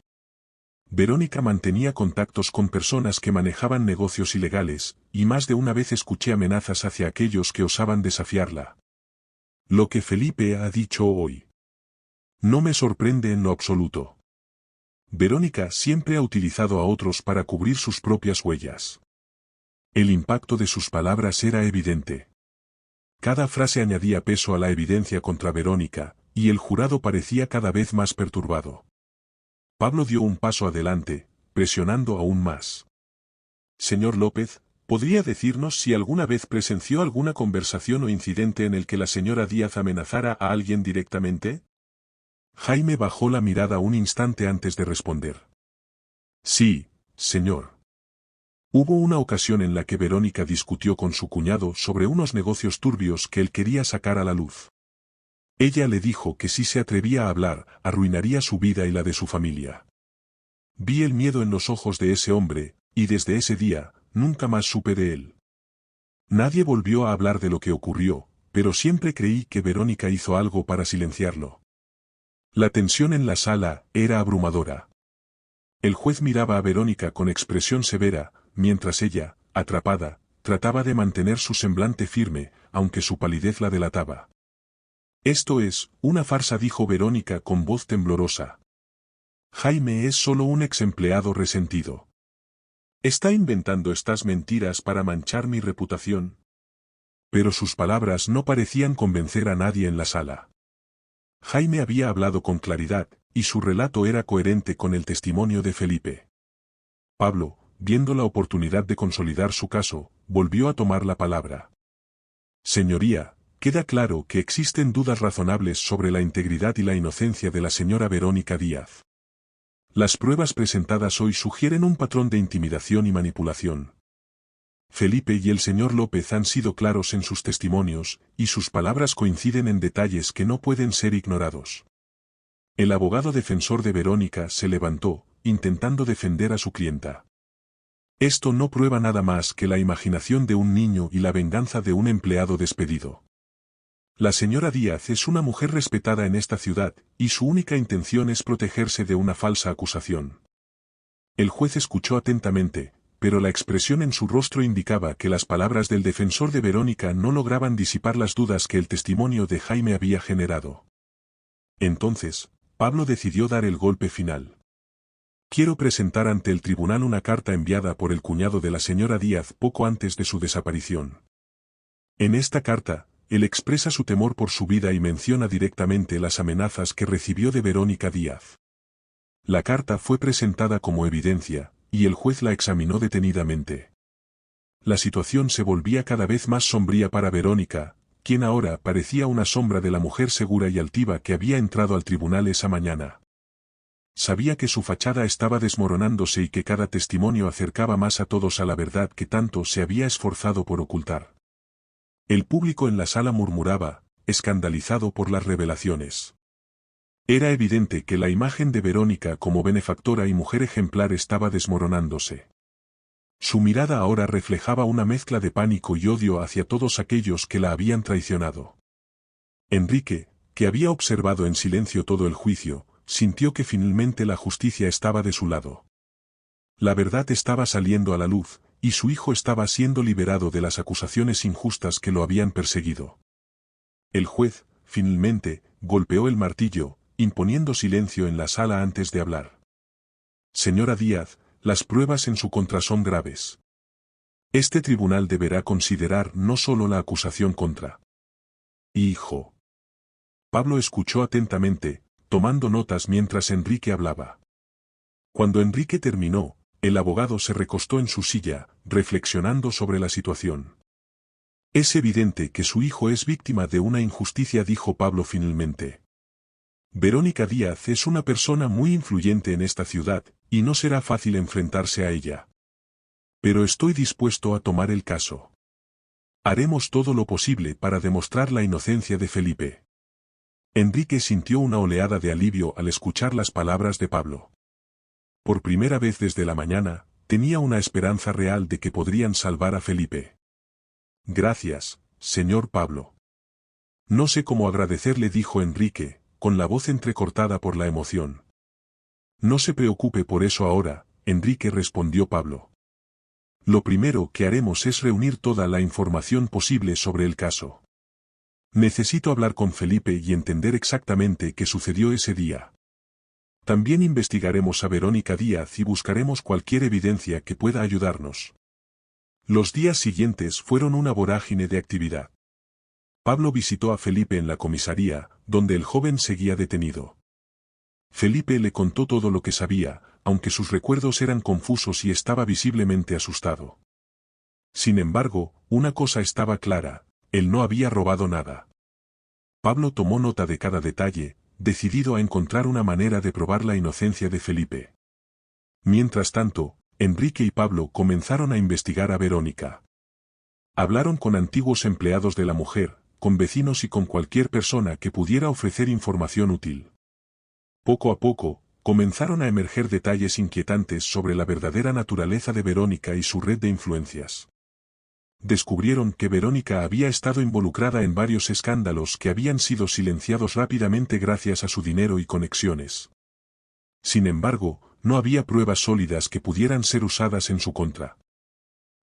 S1: Verónica mantenía contactos con personas que manejaban negocios ilegales, y más de una vez escuché amenazas hacia aquellos que osaban desafiarla. Lo que Felipe ha dicho hoy no me sorprende en lo absoluto. Verónica siempre ha utilizado a otros para cubrir sus propias huellas. El impacto de sus palabras era evidente. Cada frase añadía peso a la evidencia contra Verónica, y el jurado parecía cada vez más perturbado. Pablo dio un paso adelante, presionando aún más. Señor López, ¿podría decirnos si alguna vez presenció alguna conversación o incidente en el que la señora Díaz amenazara a alguien directamente? Jaime bajó la mirada un instante antes de responder. Sí, señor. Hubo una ocasión en la que Verónica discutió con su cuñado sobre unos negocios turbios que él quería sacar a la luz. Ella le dijo que si se atrevía a hablar, arruinaría su vida y la de su familia. Vi el miedo en los ojos de ese hombre, y desde ese día, nunca más supe de él. Nadie volvió a hablar de lo que ocurrió, pero siempre creí que Verónica hizo algo para silenciarlo. La tensión en la sala era abrumadora. El juez miraba a Verónica con expresión severa, mientras ella, atrapada, trataba de mantener su semblante firme, aunque su palidez la delataba. Esto es, una farsa, dijo Verónica con voz temblorosa. Jaime es solo un ex empleado resentido. ¿Está inventando estas mentiras para manchar mi reputación? Pero sus palabras no parecían convencer a nadie en la sala. Jaime había hablado con claridad, y su relato era coherente con el testimonio de Felipe. Pablo, viendo la oportunidad de consolidar su caso, volvió a tomar la palabra. Señoría, queda claro que existen dudas razonables sobre la integridad y la inocencia de la señora Verónica Díaz. Las pruebas presentadas hoy sugieren un patrón de intimidación y manipulación. Felipe y el señor López han sido claros en sus testimonios, y sus palabras coinciden en detalles que no pueden ser ignorados. El abogado defensor de Verónica se levantó, intentando defender a su clienta. Esto no prueba nada más que la imaginación de un niño y la venganza de un empleado despedido. La señora Díaz es una mujer respetada en esta ciudad, y su única intención es protegerse de una falsa acusación. El juez escuchó atentamente, pero la expresión en su rostro indicaba que las palabras del defensor de Verónica no lograban disipar las dudas que el testimonio de Jaime había generado. Entonces, Pablo decidió dar el golpe final. Quiero presentar ante el tribunal una carta enviada por el cuñado de la señora Díaz poco antes de su desaparición. En esta carta, él expresa su temor por su vida y menciona directamente las amenazas que recibió de Verónica Díaz. La carta fue presentada como evidencia, y el juez la examinó detenidamente. La situación se volvía cada vez más sombría para Verónica, quien ahora parecía una sombra de la mujer segura y altiva que había entrado al tribunal esa mañana. Sabía que su fachada estaba desmoronándose y que cada testimonio acercaba más a todos a la verdad que tanto se había esforzado por ocultar. El público en la sala murmuraba, escandalizado por las revelaciones. Era evidente que la imagen de Verónica como benefactora y mujer ejemplar estaba desmoronándose. Su mirada ahora reflejaba una mezcla de pánico y odio hacia todos aquellos que la habían traicionado. Enrique, que había observado en silencio todo el juicio, sintió que finalmente la justicia estaba de su lado. La verdad estaba saliendo a la luz, y su hijo estaba siendo liberado de las acusaciones injustas que lo habían perseguido. El juez, finalmente, golpeó el martillo, imponiendo silencio en la sala antes de hablar. Señora Díaz, las pruebas en su contra son graves. Este tribunal deberá considerar no solo la acusación contra hijo. Pablo escuchó atentamente, tomando notas mientras Enrique hablaba. Cuando Enrique terminó, el abogado se recostó en su silla, reflexionando sobre la situación. Es evidente que su hijo es víctima de una injusticia, dijo Pablo finalmente. Verónica Díaz es una persona muy influyente en esta ciudad, y no será fácil enfrentarse a ella. Pero estoy dispuesto a tomar el caso. Haremos todo lo posible para demostrar la inocencia de Felipe. Enrique sintió una oleada de alivio al escuchar las palabras de Pablo. Por primera vez desde la mañana, tenía una esperanza real de que podrían salvar a Felipe. Gracias, señor Pablo. No sé cómo agradecerle, dijo Enrique, con la voz entrecortada por la emoción. No se preocupe por eso ahora, Enrique, respondió Pablo. Lo primero que haremos es reunir toda la información posible sobre el caso. Necesito hablar con Felipe y entender exactamente qué sucedió ese día. También investigaremos a Verónica Díaz y buscaremos cualquier evidencia que pueda ayudarnos. Los días siguientes fueron una vorágine de actividad. Pablo visitó a Felipe en la comisaría, donde el joven seguía detenido. Felipe le contó todo lo que sabía, aunque sus recuerdos eran confusos y estaba visiblemente asustado. Sin embargo, una cosa estaba clara: él no había robado nada. Pablo tomó nota de cada detalle, decidido a encontrar una manera de probar la inocencia de Felipe. Mientras tanto, Enrique y Pablo comenzaron a investigar a Verónica. Hablaron con antiguos empleados de la mujer, con vecinos y con cualquier persona que pudiera ofrecer información útil. Poco a poco, comenzaron a emerger detalles inquietantes sobre la verdadera naturaleza de Verónica y su red de influencias. Descubrieron que Verónica había estado involucrada en varios escándalos que habían sido silenciados rápidamente gracias a su dinero y conexiones. Sin embargo, no había pruebas sólidas que pudieran ser usadas en su contra.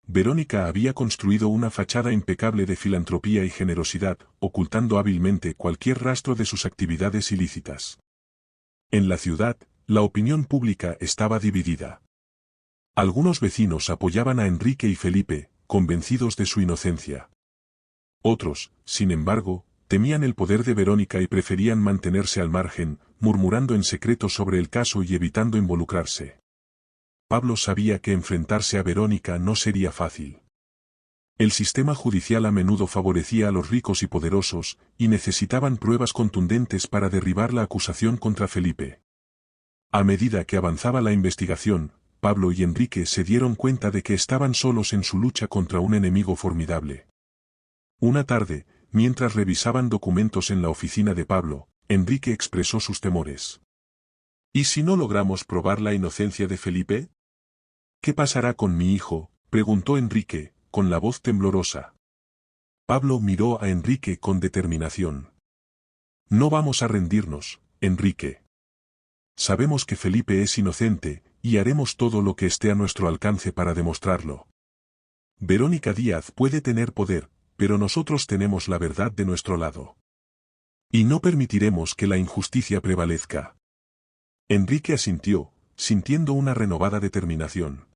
S1: Verónica había construido una fachada impecable de filantropía y generosidad, ocultando hábilmente cualquier rastro de sus actividades ilícitas. En la ciudad, la opinión pública estaba dividida. Algunos vecinos apoyaban a Enrique y Felipe, convencidos de su inocencia. Otros, sin embargo, temían el poder de Verónica y preferían mantenerse al margen, murmurando en secreto sobre el caso y evitando involucrarse. Pablo sabía que enfrentarse a Verónica no sería fácil. El sistema judicial a menudo favorecía a los ricos y poderosos, y necesitaban pruebas contundentes para derribar la acusación contra Felipe. A medida que avanzaba la investigación, Pablo y Enrique se dieron cuenta de que estaban solos en su lucha contra un enemigo formidable. Una tarde, mientras revisaban documentos en la oficina de Pablo, Enrique expresó sus temores. ¿Y si no logramos probar la inocencia de Felipe? ¿Qué pasará con mi hijo?, preguntó Enrique, con la voz temblorosa. Pablo miró a Enrique con determinación. No vamos a rendirnos, Enrique. Sabemos que Felipe es inocente, y haremos todo lo que esté a nuestro alcance para demostrarlo. Verónica Díaz puede tener poder, pero nosotros tenemos la verdad de nuestro lado. Y no permitiremos que la injusticia prevalezca. Enrique asintió, sintiendo una renovada determinación.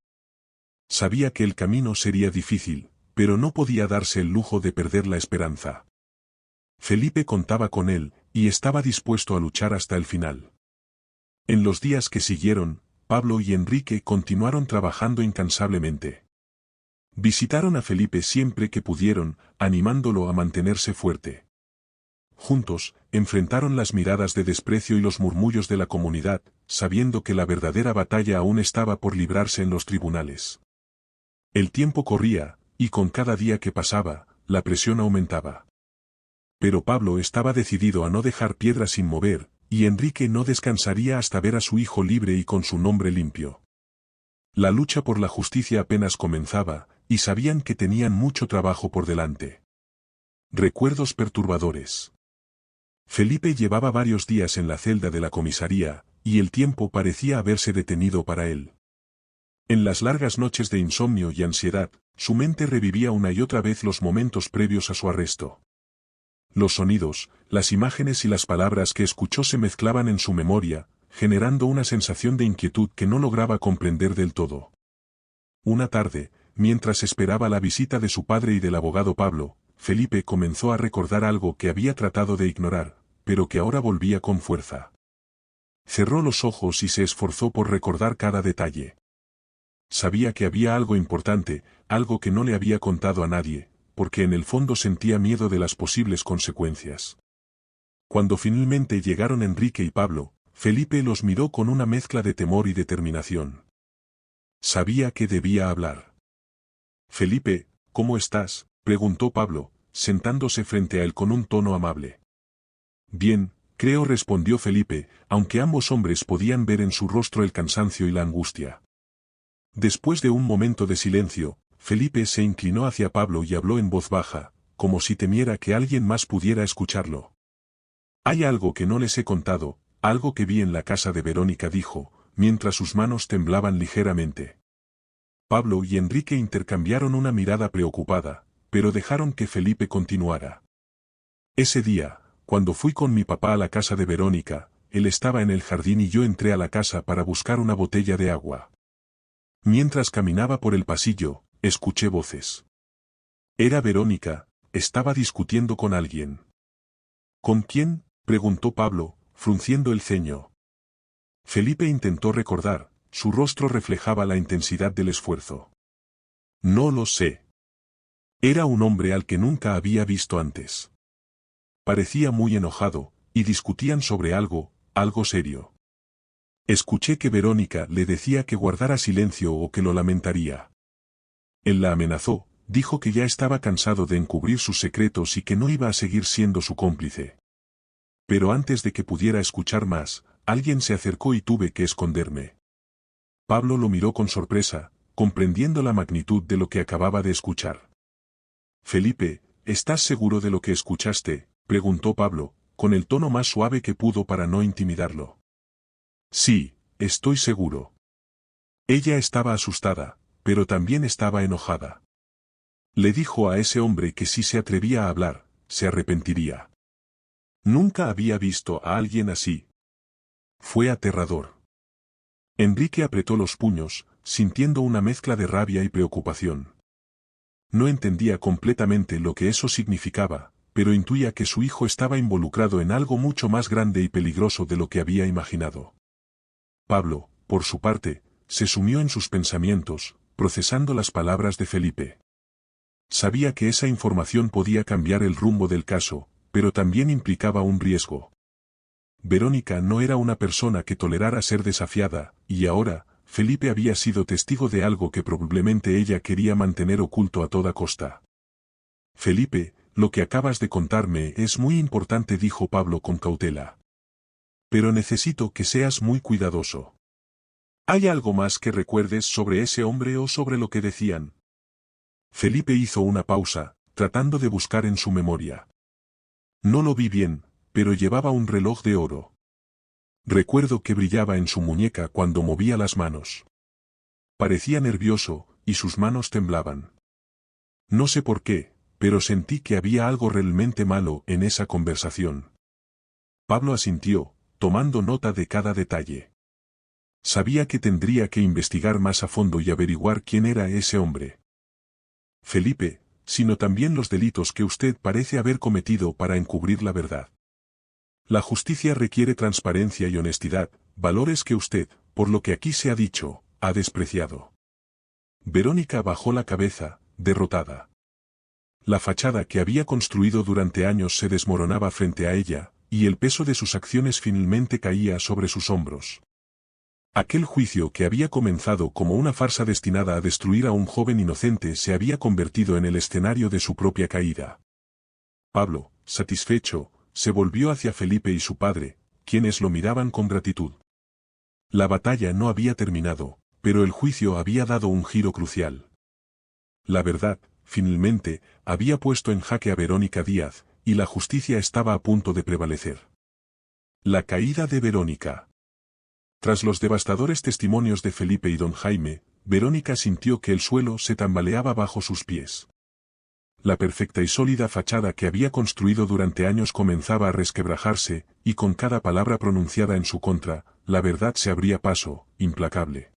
S1: Sabía que el camino sería difícil, pero no podía darse el lujo de perder la esperanza. Felipe contaba con él, y estaba dispuesto a luchar hasta el final. En los días que siguieron, Pablo y Enrique continuaron trabajando incansablemente. Visitaron a Felipe siempre que pudieron, animándolo a mantenerse fuerte. Juntos, enfrentaron las miradas de desprecio y los murmullos de la comunidad, sabiendo que la verdadera batalla aún estaba por librarse en los tribunales. El tiempo corría, y con cada día que pasaba, la presión aumentaba. Pero Pablo estaba decidido a no dejar piedra sin mover, y Enrique no descansaría hasta ver a su hijo libre y con su nombre limpio. La lucha por la justicia apenas comenzaba, y sabían que tenían mucho trabajo por delante. Recuerdos perturbadores. Felipe llevaba varios días en la celda de la comisaría, y el tiempo parecía haberse detenido para él. En las largas noches de insomnio y ansiedad, su mente revivía una y otra vez los momentos previos a su arresto. Los sonidos, las imágenes y las palabras que escuchó se mezclaban en su memoria, generando una sensación de inquietud que no lograba comprender del todo. Una tarde, mientras esperaba la visita de su padre y del abogado Pablo, Felipe comenzó a recordar algo que había tratado de ignorar, pero que ahora volvía con fuerza. Cerró los ojos y se esforzó por recordar cada detalle. Sabía que había algo importante, algo que no le había contado a nadie, porque en el fondo sentía miedo de las posibles consecuencias. Cuando finalmente llegaron Enrique y Pablo, Felipe los miró con una mezcla de temor y determinación. Sabía que debía hablar. Felipe, ¿cómo estás?, preguntó Pablo, sentándose frente a él con un tono amable. Bien, creo, respondió Felipe, aunque ambos hombres podían ver en su rostro el cansancio y la angustia. Después de un momento de silencio, Felipe se inclinó hacia Pablo y habló en voz baja, como si temiera que alguien más pudiera escucharlo. Hay algo que no les he contado, algo que vi en la casa de Verónica, dijo, mientras sus manos temblaban ligeramente. Pablo y Enrique intercambiaron una mirada preocupada, pero dejaron que Felipe continuara. Ese día, cuando fui con mi papá a la casa de Verónica, él estaba en el jardín y yo entré a la casa para buscar una botella de agua. Mientras caminaba por el pasillo, escuché voces. Era Verónica, estaba discutiendo con alguien. ¿Con quién?, preguntó Pablo, frunciendo el ceño. Felipe intentó recordar, su rostro reflejaba la intensidad del esfuerzo. No lo sé. Era un hombre al que nunca había visto antes. Parecía muy enojado, y discutían sobre algo serio. Escuché que Verónica le decía que guardara silencio o que lo lamentaría. Él la amenazó, dijo que ya estaba cansado de encubrir sus secretos y que no iba a seguir siendo su cómplice. Pero antes de que pudiera escuchar más, alguien se acercó y tuve que esconderme. Pablo lo miró con sorpresa, comprendiendo la magnitud de lo que acababa de escuchar. Felipe, ¿estás seguro de lo que escuchaste?, preguntó Pablo, con el tono más suave que pudo para no intimidarlo. Sí, estoy seguro. Ella estaba asustada, pero también estaba enojada. Le dijo a ese hombre que si se atrevía a hablar, se arrepentiría. Nunca había visto a alguien así. Fue aterrador. Enrique apretó los puños, sintiendo una mezcla de rabia y preocupación. No entendía completamente lo que eso significaba, pero intuía que su hijo estaba involucrado en algo mucho más grande y peligroso de lo que había imaginado. Pablo, por su parte, se sumió en sus pensamientos, procesando las palabras de Felipe. Sabía que esa información podía cambiar el rumbo del caso, pero también implicaba un riesgo. Verónica no era una persona que tolerara ser desafiada, y ahora, Felipe había sido testigo de algo que probablemente ella quería mantener oculto a toda costa. Felipe, lo que acabas de contarme es muy importante, dijo Pablo con cautela. Pero necesito que seas muy cuidadoso. ¿Hay algo más que recuerdes sobre ese hombre o sobre lo que decían? Felipe hizo una pausa, tratando de buscar en su memoria. No lo vi bien, pero llevaba un reloj de oro. Recuerdo que brillaba en su muñeca cuando movía las manos. Parecía nervioso, y sus manos temblaban. No sé por qué, pero sentí que había algo realmente malo en esa conversación. Pablo asintió, tomando nota de cada detalle. Sabía que tendría que investigar más a fondo y averiguar quién era ese hombre. Felipe, sino también los delitos que usted parece haber cometido para encubrir la verdad. La justicia requiere transparencia y honestidad, valores que usted, por lo que aquí se ha dicho, ha despreciado. Verónica bajó la cabeza, derrotada. La fachada que había construido durante años se desmoronaba frente a ella, y el peso de sus acciones finalmente caía sobre sus hombros. Aquel juicio que había comenzado como una farsa destinada a destruir a un joven inocente se había convertido en el escenario de su propia caída. Pablo, satisfecho, se volvió hacia Felipe y su padre, quienes lo miraban con gratitud. La batalla no había terminado, pero el juicio había dado un giro crucial. La verdad, finalmente, había puesto en jaque a Verónica Díaz, y la justicia estaba a punto de prevalecer. La caída de Verónica. Tras los devastadores testimonios de Felipe y don Jaime, Verónica sintió que el suelo se tambaleaba bajo sus pies. La perfecta y sólida fachada que había construido durante años comenzaba a resquebrajarse, y con cada palabra pronunciada en su contra, la verdad se abría paso, implacable.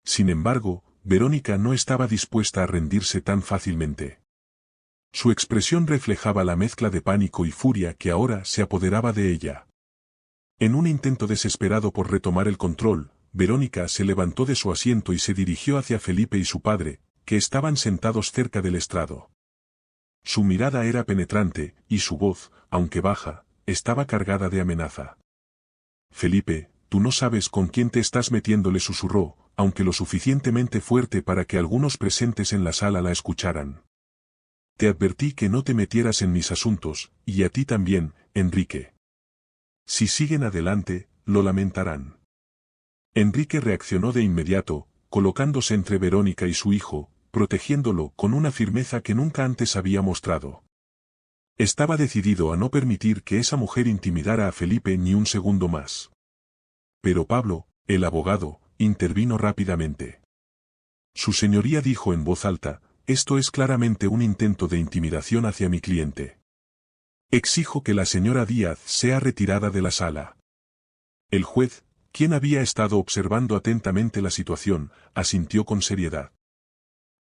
S1: Sin embargo, Verónica no estaba dispuesta a rendirse tan fácilmente. Su expresión reflejaba la mezcla de pánico y furia que ahora se apoderaba de ella. En un intento desesperado por retomar el control, Verónica se levantó de su asiento y se dirigió hacia Felipe y su padre, que estaban sentados cerca del estrado. Su mirada era penetrante, y su voz, aunque baja, estaba cargada de amenaza. Felipe, tú no sabes con quién te estás metiendo, le susurró, aunque lo suficientemente fuerte para que algunos presentes en la sala la escucharan. Te advertí que no te metieras en mis asuntos, y a ti también, Enrique. Si siguen adelante, lo lamentarán. Enrique reaccionó de inmediato, colocándose entre Verónica y su hijo, protegiéndolo con una firmeza que nunca antes había mostrado. Estaba decidido a no permitir que esa mujer intimidara a Felipe ni un segundo más. Pero Pablo, el abogado, intervino rápidamente. Su señoría dijo en voz alta, esto es claramente un intento de intimidación hacia mi cliente. Exijo que la señora Díaz sea retirada de la sala. El juez, quien había estado observando atentamente la situación, asintió con seriedad.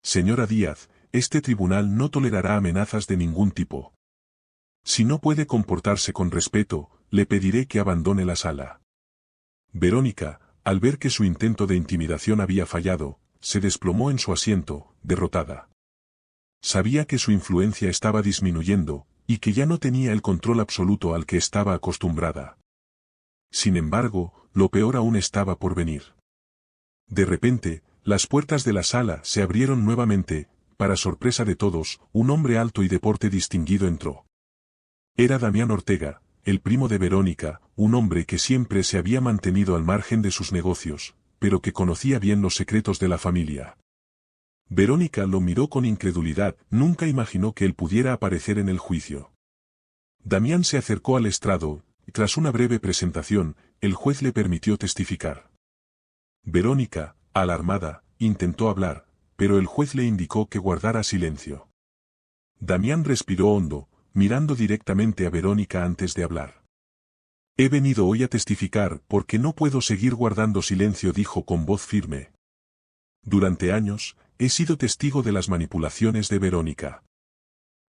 S1: Señora Díaz, este tribunal no tolerará amenazas de ningún tipo. Si no puede comportarse con respeto, le pediré que abandone la sala. Verónica, al ver que su intento de intimidación había fallado, se desplomó en su asiento, derrotada. Sabía que su influencia estaba disminuyendo, y que ya no tenía el control absoluto al que estaba acostumbrada. Sin embargo, lo peor aún estaba por venir. De repente, las puertas de la sala se abrieron nuevamente, para sorpresa de todos, un hombre alto y de porte distinguido entró. Era Damián Ortega, el primo de Verónica, un hombre que siempre se había mantenido al margen de sus negocios, pero que conocía bien los secretos de la familia. Verónica lo miró con incredulidad, nunca imaginó que él pudiera aparecer en el juicio. Damián se acercó al estrado, y tras una breve presentación, el juez le permitió testificar. Verónica, alarmada, intentó hablar, pero el juez le indicó que guardara silencio. Damián respiró hondo, mirando directamente a Verónica antes de hablar. He venido hoy a testificar porque no puedo seguir guardando silencio, dijo con voz firme. Durante años, he sido testigo de las manipulaciones de Verónica.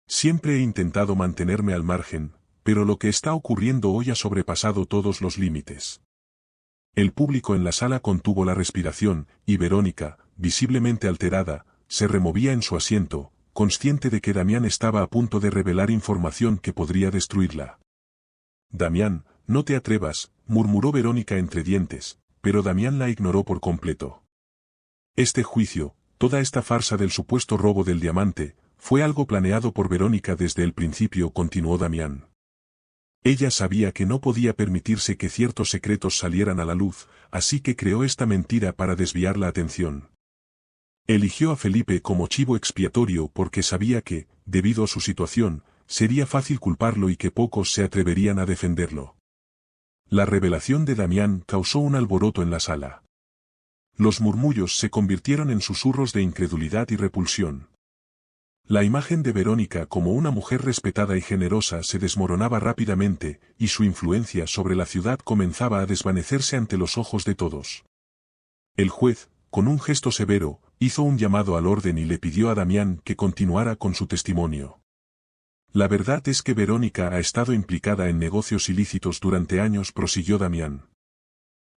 S1: Siempre he intentado mantenerme al margen, pero lo que está ocurriendo hoy ha sobrepasado todos los límites. El público en la sala contuvo la respiración, y Verónica, visiblemente alterada, se removía en su asiento, consciente de que Damián estaba a punto de revelar información que podría destruirla. Damián, no te atrevas, murmuró Verónica entre dientes, pero Damián la ignoró por completo. Este juicio, toda esta farsa del supuesto robo del diamante, fue algo planeado por Verónica desde el principio, continuó Damián. Ella sabía que no podía permitirse que ciertos secretos salieran a la luz, así que creó esta mentira para desviar la atención. Eligió a Felipe como chivo expiatorio porque sabía que, debido a su situación, sería fácil culparlo y que pocos se atreverían a defenderlo. La revelación de Damián causó un alboroto en la sala. Los murmullos se convirtieron en susurros de incredulidad y repulsión. La imagen de Verónica como una mujer respetada y generosa se desmoronaba rápidamente, y su influencia sobre la ciudad comenzaba a desvanecerse ante los ojos de todos. El juez, con un gesto severo, hizo un llamado al orden y le pidió a Damián que continuara con su testimonio. La verdad es que Verónica ha estado implicada en negocios ilícitos durante años, prosiguió Damián.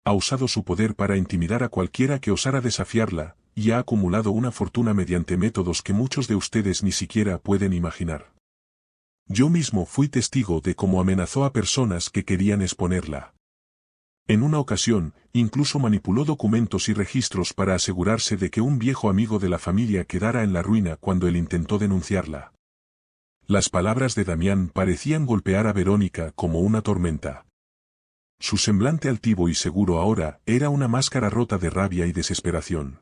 S1: Ha usado su poder para intimidar a cualquiera que osara desafiarla, y ha acumulado una fortuna mediante métodos que muchos de ustedes ni siquiera pueden imaginar. Yo mismo fui testigo de cómo amenazó a personas que querían exponerla. En una ocasión, incluso manipuló documentos y registros para asegurarse de que un viejo amigo de la familia quedara en la ruina cuando él intentó denunciarla. Las palabras de Damián parecían golpear a Verónica como una tormenta. Su semblante altivo y seguro ahora era una máscara rota de rabia y desesperación.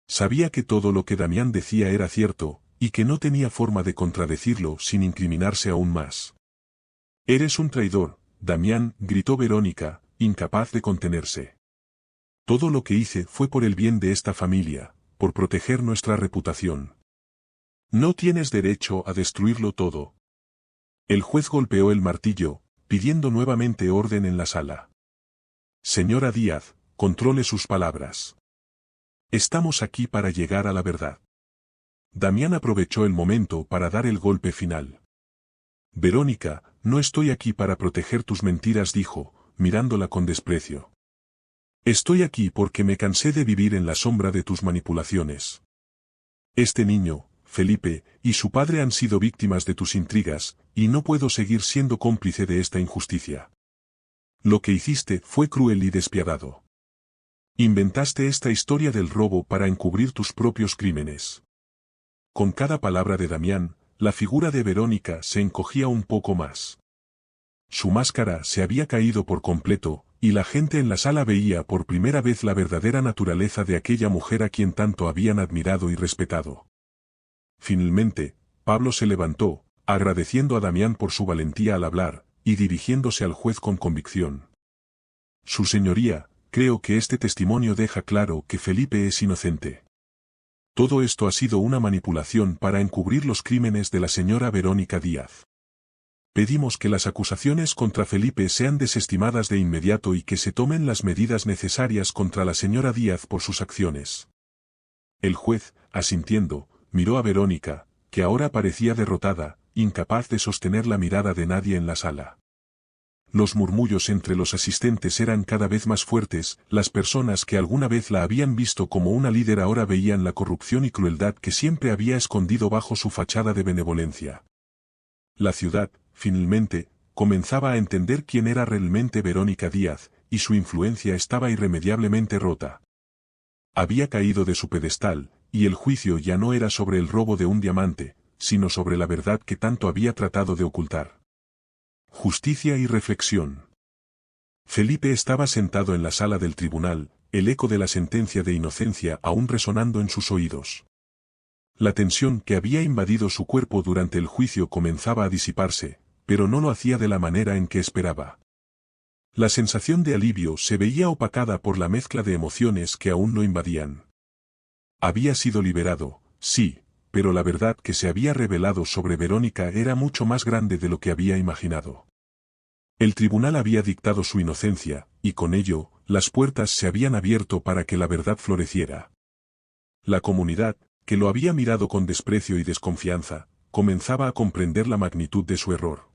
S1: Sabía que todo lo que Damián decía era cierto, y que no tenía forma de contradecirlo sin incriminarse aún más. «Eres un traidor, Damián», gritó Verónica, incapaz de contenerse. «Todo lo que hice fue por el bien de esta familia, por proteger nuestra reputación. No tienes derecho a destruirlo todo». El juez golpeó el martillo, pidiendo nuevamente orden en la sala. «Señora Díaz, controle sus palabras. Estamos aquí para llegar a la verdad». Damián aprovechó el momento para dar el golpe final. «Verónica, no estoy aquí para proteger tus mentiras», dijo, mirándola con desprecio. «Estoy aquí porque me cansé de vivir en la sombra de tus manipulaciones. Este niño, Felipe, y su padre han sido víctimas de tus intrigas, y no puedo seguir siendo cómplice de esta injusticia. Lo que hiciste fue cruel y despiadado. Inventaste esta historia del robo para encubrir tus propios crímenes». Con cada palabra de Damián, la figura de Verónica se encogía un poco más. Su máscara se había caído por completo, y la gente en la sala veía por primera vez la verdadera naturaleza de aquella mujer a quien tanto habían admirado y respetado. Finalmente, Pablo se levantó, agradeciendo a Damián por su valentía al hablar, y dirigiéndose al juez con convicción. Su señoría, creo que este testimonio deja claro que Felipe es inocente. Todo esto ha sido una manipulación para encubrir los crímenes de la señora Verónica Díaz. Pedimos que las acusaciones contra Felipe sean desestimadas de inmediato y que se tomen las medidas necesarias contra la señora Díaz por sus acciones. El juez, asintiendo, miró a Verónica, que ahora parecía derrotada, incapaz de sostener la mirada de nadie en la sala. Los murmullos entre los asistentes eran cada vez más fuertes, las personas que alguna vez la habían visto como una líder ahora veían la corrupción y crueldad que siempre había escondido bajo su fachada de benevolencia. La ciudad, finalmente, comenzaba a entender quién era realmente Verónica Díaz, y su influencia estaba irremediablemente rota. Había caído de su pedestal, y el juicio ya no era sobre el robo de un diamante, sino sobre la verdad que tanto había tratado de ocultar. Justicia y reflexión. Felipe estaba sentado en la sala del tribunal, el eco de la sentencia de inocencia aún resonando en sus oídos. La tensión que había invadido su cuerpo durante el juicio comenzaba a disiparse, pero no lo hacía de la manera en que esperaba. La sensación de alivio se veía opacada por la mezcla de emociones que aún lo invadían. Había sido liberado, sí, pero la verdad que se había revelado sobre Verónica era mucho más grande de lo que había imaginado. El tribunal había dictado su inocencia, y con ello, las puertas se habían abierto para que la verdad floreciera. La comunidad, que lo había mirado con desprecio y desconfianza, comenzaba a comprender la magnitud de su error.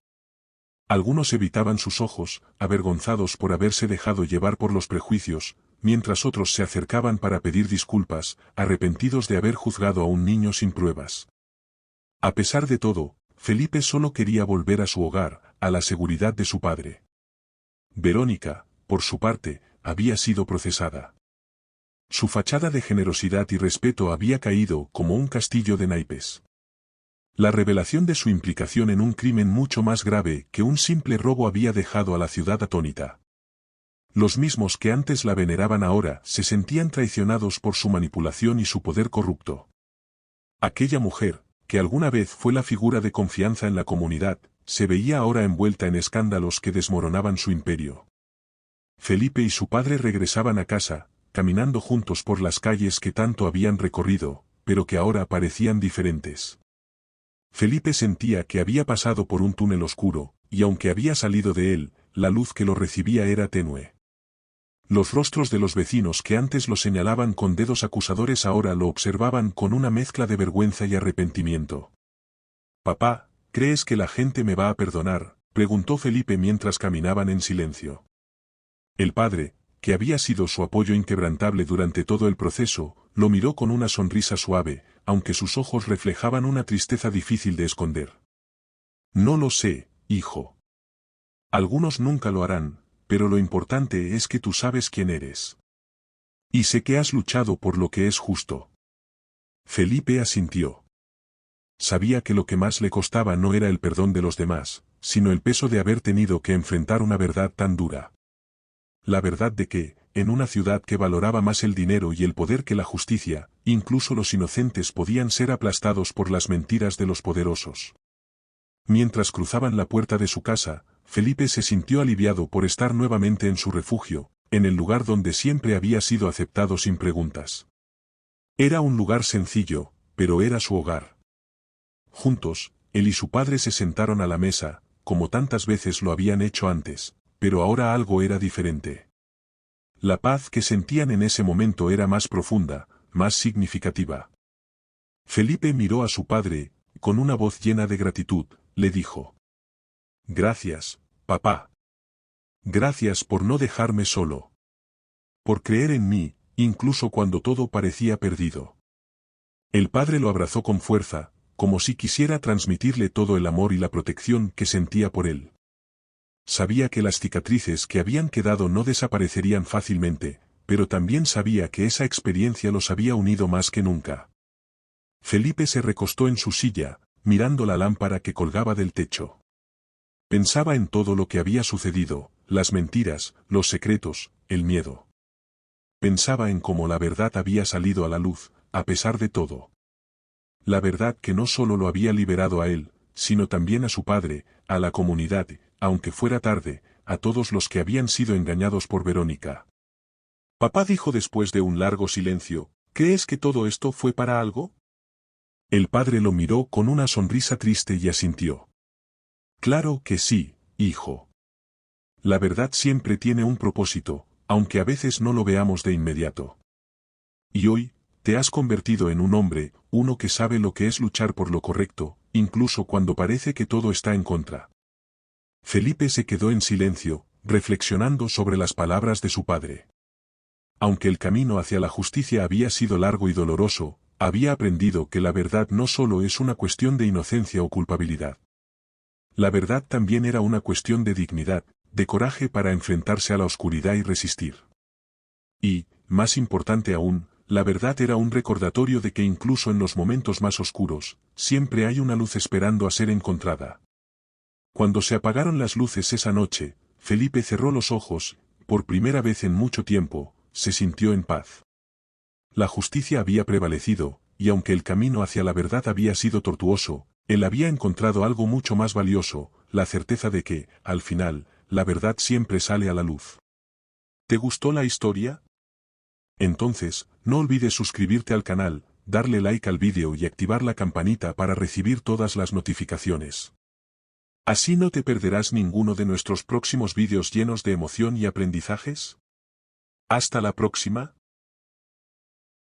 S1: Algunos evitaban sus ojos, avergonzados por haberse dejado llevar por los prejuicios, mientras otros se acercaban para pedir disculpas, arrepentidos de haber juzgado a un niño sin pruebas. A pesar de todo, Felipe solo quería volver a su hogar, a la seguridad de su padre. Verónica, por su parte, había sido procesada. Su fachada de generosidad y respeto había caído como un castillo de naipes. La revelación de su implicación en un crimen mucho más grave que un simple robo había dejado a la ciudad atónita. Los mismos que antes la veneraban ahora se sentían traicionados por su manipulación y su poder corrupto. Aquella mujer, que alguna vez fue la figura de confianza en la comunidad, se veía ahora envuelta en escándalos que desmoronaban su imperio. Felipe y su padre regresaban a casa, caminando juntos por las calles que tanto habían recorrido, pero que ahora parecían diferentes. Felipe sentía que había pasado por un túnel oscuro, y aunque había salido de él, la luz que lo recibía era tenue. Los rostros de los vecinos que antes lo señalaban con dedos acusadores ahora lo observaban con una mezcla de vergüenza y arrepentimiento. «Papá, ¿crees que la gente me va a perdonar?», preguntó Felipe mientras caminaban en silencio. El padre, que había sido su apoyo inquebrantable durante todo el proceso, lo miró con una sonrisa suave, aunque sus ojos reflejaban una tristeza difícil de esconder. «No lo sé, hijo. Algunos nunca lo harán, pero lo importante es que tú sabes quién eres. Y sé que has luchado por lo que es justo». Felipe asintió. Sabía que lo que más le costaba no era el perdón de los demás, sino el peso de haber tenido que enfrentar una verdad tan dura. La verdad de que, en una ciudad que valoraba más el dinero y el poder que la justicia, incluso los inocentes podían ser aplastados por las mentiras de los poderosos. Mientras cruzaban la puerta de su casa, Felipe se sintió aliviado por estar nuevamente en su refugio, en el lugar donde siempre había sido aceptado sin preguntas. Era un lugar sencillo, pero era su hogar. Juntos, él y su padre se sentaron a la mesa, como tantas veces lo habían hecho antes, pero ahora algo era diferente. La paz que sentían en ese momento era más profunda, más significativa. Felipe miró a su padre, con una voz llena de gratitud, le dijo: «Gracias, papá. Gracias por no dejarme solo. Por creer en mí, incluso cuando todo parecía perdido». El padre lo abrazó con fuerza, como si quisiera transmitirle todo el amor y la protección que sentía por él. Sabía que las cicatrices que habían quedado no desaparecerían fácilmente, pero también sabía que esa experiencia los había unido más que nunca. Felipe se recostó en su silla, mirando la lámpara que colgaba del techo. Pensaba en todo lo que había sucedido, las mentiras, los secretos, el miedo. Pensaba en cómo la verdad había salido a la luz, a pesar de todo. La verdad que no solo lo había liberado a él, sino también a su padre, a la comunidad, aunque fuera tarde, a todos los que habían sido engañados por Verónica. Papá dijo después de un largo silencio, ¿crees que todo esto fue para algo? El padre lo miró con una sonrisa triste y asintió. Claro que sí, hijo. La verdad siempre tiene un propósito, aunque a veces no lo veamos de inmediato. Y hoy, te has convertido en un hombre, uno que sabe lo que es luchar por lo correcto, incluso cuando parece que todo está en contra. Felipe se quedó en silencio, reflexionando sobre las palabras de su padre. Aunque el camino hacia la justicia había sido largo y doloroso, había aprendido que la verdad no solo es una cuestión de inocencia o culpabilidad. La verdad también era una cuestión de dignidad, de coraje para enfrentarse a la oscuridad y resistir. Y, más importante aún, la verdad era un recordatorio de que incluso en los momentos más oscuros, siempre hay una luz esperando a ser encontrada. Cuando se apagaron las luces esa noche, Felipe cerró los ojos, por primera vez en mucho tiempo, se sintió en paz. La justicia había prevalecido, y aunque el camino hacia la verdad había sido tortuoso, él había encontrado algo mucho más valioso, la certeza de que, al final, la verdad siempre sale a la luz. ¿Te gustó la historia? Entonces, no olvides suscribirte al canal, darle like al vídeo y activar la campanita para recibir todas las notificaciones. Así no te perderás ninguno de nuestros próximos vídeos llenos de emoción y aprendizajes. Hasta la próxima.